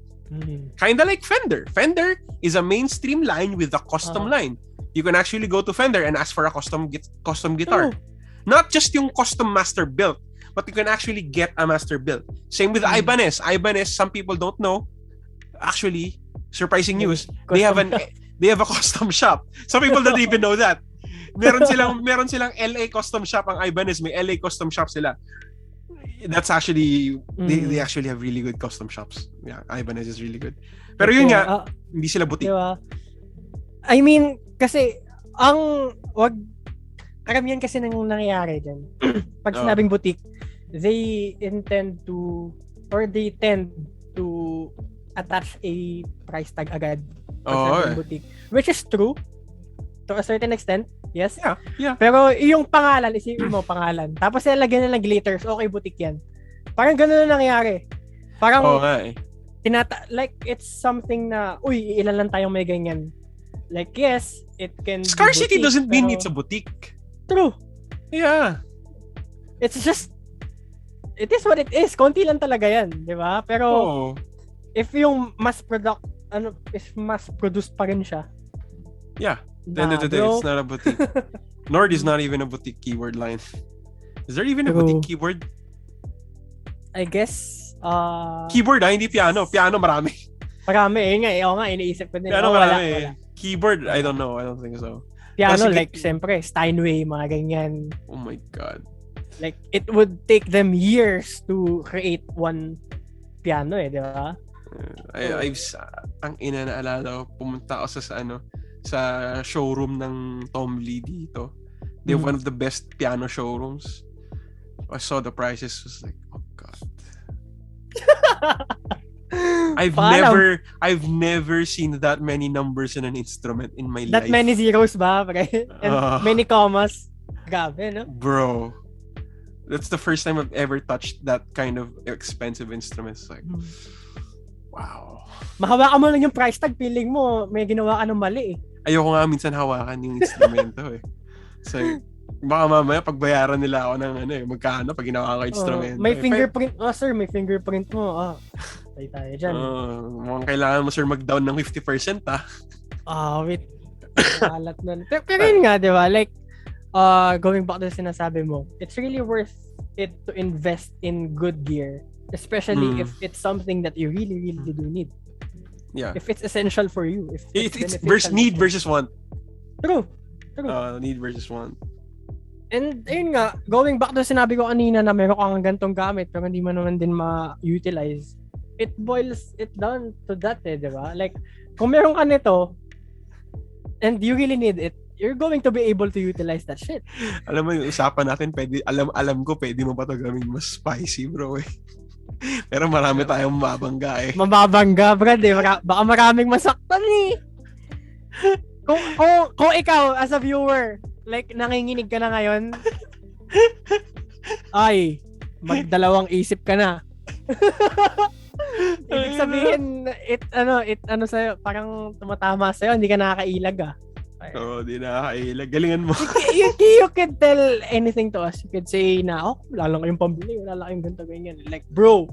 Kinda like Fender. Fender is a mainstream line with a custom line. You can actually go to Fender and ask for a custom guitar. Not just yung custom master built, but you can actually get a master built. Same with Ibanez. Ibanez, some people don't know. Actually, surprising news, they have a custom shop. Some people don't even know that. Meron silang LA custom shop ang Ibanez, may LA custom shop sila. That's actually they actually have really good custom shops. Yeah, Ibanez is really good. Pero yun nga, hindi sila boutique. Diba? I mean, kasi karamihan kasi nang nangyayari dyan. Pag sinabing boutique, they tend to attach a price tag agad sa boutique, which is true to a certain extent. Yes. Yeah. Pero yung pangalan, isipin mo pangalan. Tapos nilagyan nila ng glitters, okay, boutique yan. Parang ganoon na nangyayari. Parang like it's something na ilan lang tayong may ganyan. Like, yes, it can scarcity doesn't mean it's a boutique. True. Yeah. It's just, it is what it is. Konti lang talaga yan, di ba? Pero, if yung mass is mass produced pa rin siya. Yeah. At the end of the day, it's not a boutique. Nord is not even a boutique keyboard line. Is there even a boutique keyboard? I guess, keyboard hindi piano. Piano marami. Marami, Oo nga, iniisip ko din. Piano marami. Wala. Keyboard, I don't know. I don't think so. Piano, siyempre, Steinway, mga ganyan. Oh my God. Like, it would take them years to create one piano di ba? Ang naalala ko, pumunta ako sa showroom ng Tom Lee dito. They have one of the best piano showrooms. I saw the prices, was like, oh God. I've never seen that many numbers in an instrument in my life. That many zeros ba? And many commas. Grabe, no? Bro. That's the first time I've ever touched that kind of expensive instrument. It's like, wow. Mahawakan mo lang yung price tag, feeling mo may ginawa ka ng mali eh. Ayoko nga minsan hawakan yung instrumento eh. So, baka mamaya pagbayaran nila ako ng magkano pag ginawa ko instrumento. May fingerprint. Sir, may fingerprint mo. Tayo dyan. Mukhang kailangan mo sir mag-down ng 50% wait. Kalat nun. Pero yun nga, di ba? Like, going back to the sinasabi mo, it's really worth it to invest in good gear. Especially if it's something that you really, really do need. Yeah. If it's essential for you. If it's need versus want. True. Need versus want. And ayun nga, going back to sinabi ko kanina na meron kang gantong gamit pero hindi mo naman din ma-utilize. It boils it down to that di ba? Like, kung meron ka nito and you really need it, you're going to be able to utilize that shit. Alam mo, yung usapan natin, alam ko, pwede mo pa ito gawing mas spicy, bro eh. Pero marami tayong mababangga eh. Mababangga, Brad eh. Baka maraming masaktan eh. Kung ikaw, as a viewer, like, nanginginig ka na ngayon, ay, magdalawang isip ka na. Ibig sabihin, sa'yo, parang tumatama sa'yo, hindi ka nakakailag di nakakailag. Galingan mo. You could tell anything to us. You could say na, wala lang kayong pambili, wala lang kayong ganito, ganyan. Like, bro.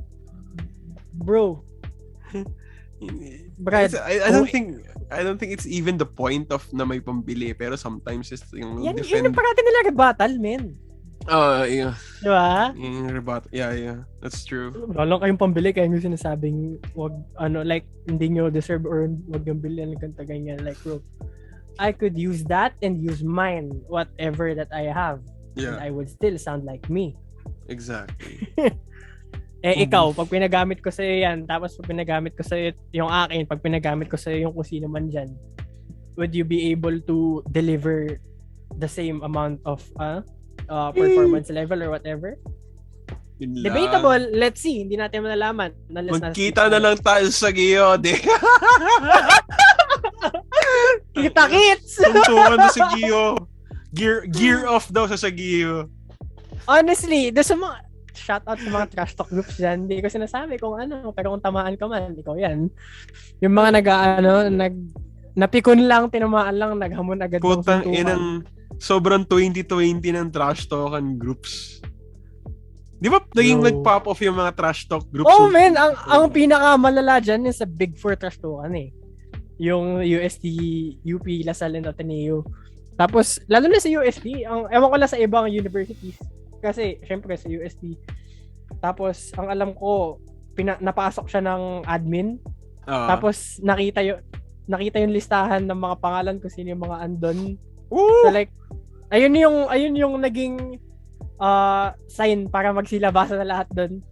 Brad, I don't think it's even the point of na may pambili, pero sometimes it's yung yan yung parati nila rebuttal, man. Yeah. Diba? Yung rebuttal. Yeah. That's true. Wala lang kayong pambili, kaya yung sinasabing wag, like, hindi nyo deserve or wag yung bilhin, ganito, ganyan. Like, bro, I could use that and use mine, whatever that I have. Yeah. And I would still sound like me. Exactly. Ikaw, pag pinagamit ko sa'yo yan, tapos pag pinagamit ko sa'yo yung akin, pag pinagamit ko sa'yo yung kung sino man dyan, would you be able to deliver the same amount of performance level or whatever? Debatable. Let's see. Hindi natin malalaman. Magkita na lang tayo sa Giyode. Kita-kits! Tuntukan na si Giyo. Gear off daw sa Giyo. Honestly, sa mga shoutout sa mga trash talk groups dyan, hindi ko sinasabi kung pero kung tamaan ka man, ikaw yan. Yung mga napikon lang, tinamaan lang, naghamon agad. Putang inang sobrang 2020 ng trash talkan groups. Di ba naging nag-pop off yung mga trash talk groups? Oh man, ang pinakamalala dyan yung sa Big Four trash talkan eh. Yung UST, UP, LaSalle, and Ateneo. Tapos, lalo na sa UST, ewan ko lang sa ibang universities. Kasi, syempre, sa UST. Tapos, ang alam ko, napasok siya ng admin. Tapos, nakita yung listahan ng mga pangalan kung sino yung mga andon. So, like, ayun yung naging sign para magsilabasa na lahat doon.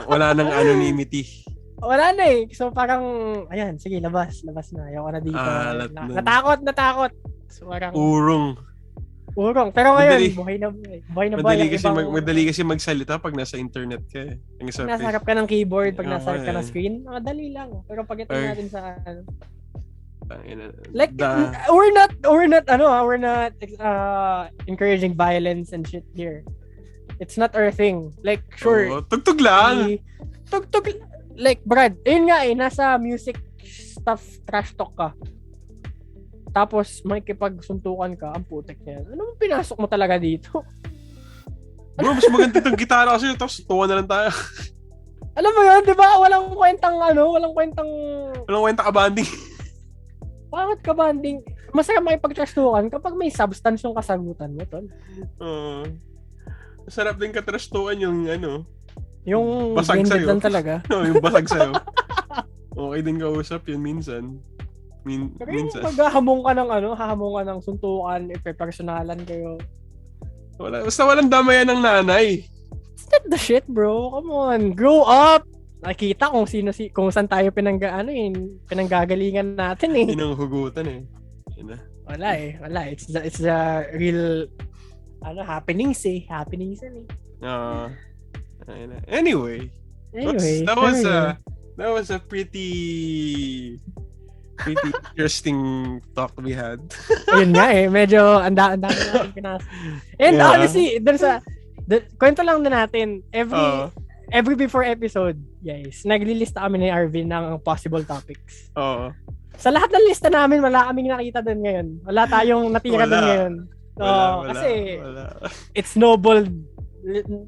Wala nang anonymity. Wala na eh. So parang, ayan, sige, labas na. Ayoko na dito. Natakot. So parang, Urong. Pero ngayon, buhay na buhay. Madali kasi magsalita pag nasa internet ka eh. Pag nasa harap ka ng keyboard, pag nasa harap ka ng screen, madali lang. Pero pag ito natin sa like, we're not encouraging violence and shit here. It's not our thing. Like, sure. Tugtog lang. Like, Brad, ayun nga nasa music stuff trash talk ka. Tapos, makikipagsuntukan ka, ang putek niya. Ano mo pinasok mo talaga dito? Bro, mas maganda itong gitara kasi tapos tuwa na lang tayo. Alam mo yun, di ba? Walang kwentang kabanding. Bakit kabanding? Masaya makipagtrastukan kapag may substance yung kasagutan mo, tol. Sarap din katrastukan yung yung basag sa'yo. lang talaga. Yung basag sa'yo. Okay din kausap yun minsan. Pero minsan. Pag hahamong ka ng suntukan, personalan kayo. Basta walang damayan ng nanay. It's not the shit, bro. Come on. Grow up. Nakita kung saan tayo pinanggagalingan natin eh. Pinanghugutan eh. Wala. It's the real happenings eh. Happenings yan eh. Anyway, that was a pretty interesting talk we had. Ayun nga eh, medyo andaan natin pinas. And honestly, kwento lang na natin, every before episode, guys, naglilista kami ni Arvin ng possible topics. Sa lahat ng lista namin, wala kaming nakita doon ngayon. Wala tayong natira doon ngayon. Kasi it's snowballed.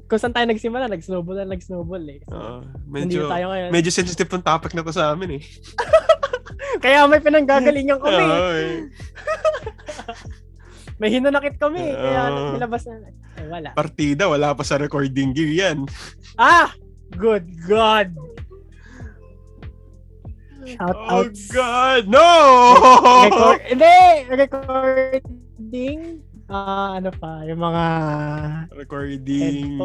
Kung saan tayo nagsimula, nag-snowball eh. So, medyo sensitive tong topic na to sa amin eh. Kaya may pinanggagalingan kami. May hinanakit kami. Kaya nilabas na. Ay, wala. Partida, wala pa sa recording gear yan. Good God. Shout out. Oh God, no! Recording. Yung mga recording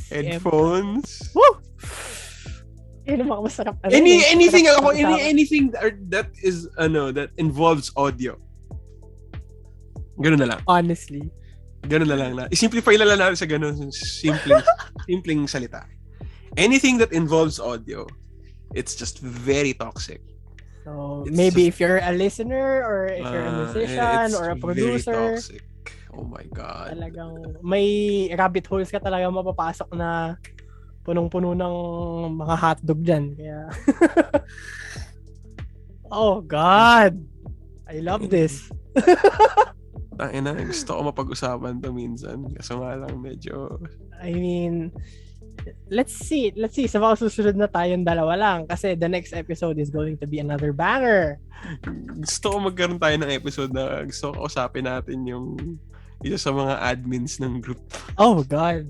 headphones. Woo! Yun ang masarap. Anything that is that involves audio. Ganun na lang. Honestly. Ganun na lang. I-simplify na lang natin sa ganun simpleng salita. Anything that involves audio, it's just very toxic. So, maybe if you're a listener or if you're a musician or a producer, very toxic. Oh my God. Talagang may rabbit holes ka talaga mapapasok na punong-puno ng mga hotdog dyan. Kaya oh God. I love this. Gusto ko mapag-usapan to minsan. Kaso nga lang medyo let's see. Sa mga susunod na tayong dalawa lang kasi the next episode is going to be another banger. Gusto ko magkaroon tayo ng episode na gusto ko usapin natin yung isa sa mga admins ng group. Oh God.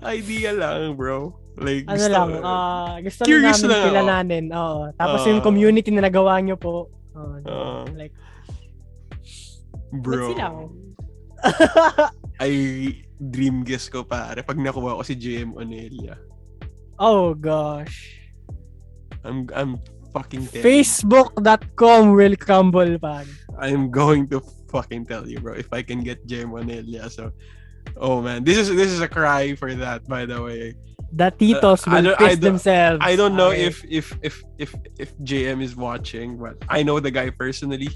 Idea lang, bro. Like, gusto lang namin kilalanin. Tapos yung community na nagawa nyo po. Like, bro. Let's see lang. I dream guess ko pare pag nakuha ko si JM Onelia. Oh gosh. I'm fucking telling Facebook.com will crumble pare. I'm going to fucking tell you, bro, if I can get JM Onelia. So, oh man, this is a cry for that, by the way. The titos will piss themselves. I don't know if JM is watching, but I know the guy personally.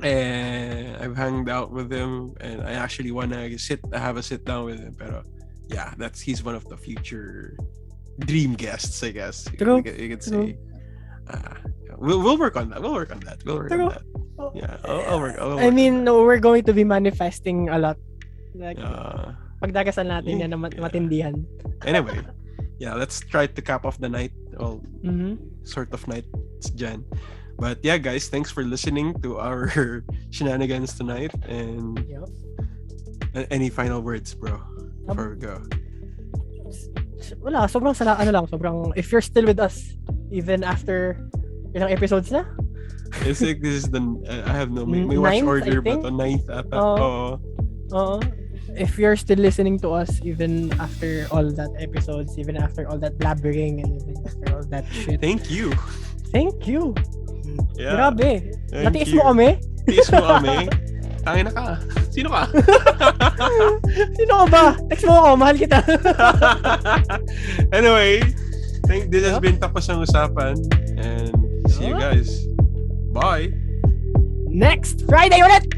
And I've hanged out with him, and I actually wanna have a sit down with him. Pero yeah, he's one of the future dream guests, I guess. True. You could say. We'll work on that. We'll work on that. Yeah, I'll work. We're going to be manifesting a lot. Like, pagdagasan natin yan na matindihan. Anyway, yeah, let's try to cap off the night. Sort of night. It's Jan. But yeah, guys, thanks for listening to our shenanigans tonight. And any final words, bro, before we go? Wala, sobrang if you're still with us even after ilang episodes na? It's like this is I have no may watch order but on 9th ata. If you're still listening to us even after all that episodes, even after all that blabbering and even after all that shit. Thank you. Yeah. Grabe. Natiis mo kami? Tangina ka. Sino ka? Sino ka ba? Text mo ako, mahal kita. Anyway, this has been Tapos ang Usapan. And see you guys. Bye. Next Friday ulit!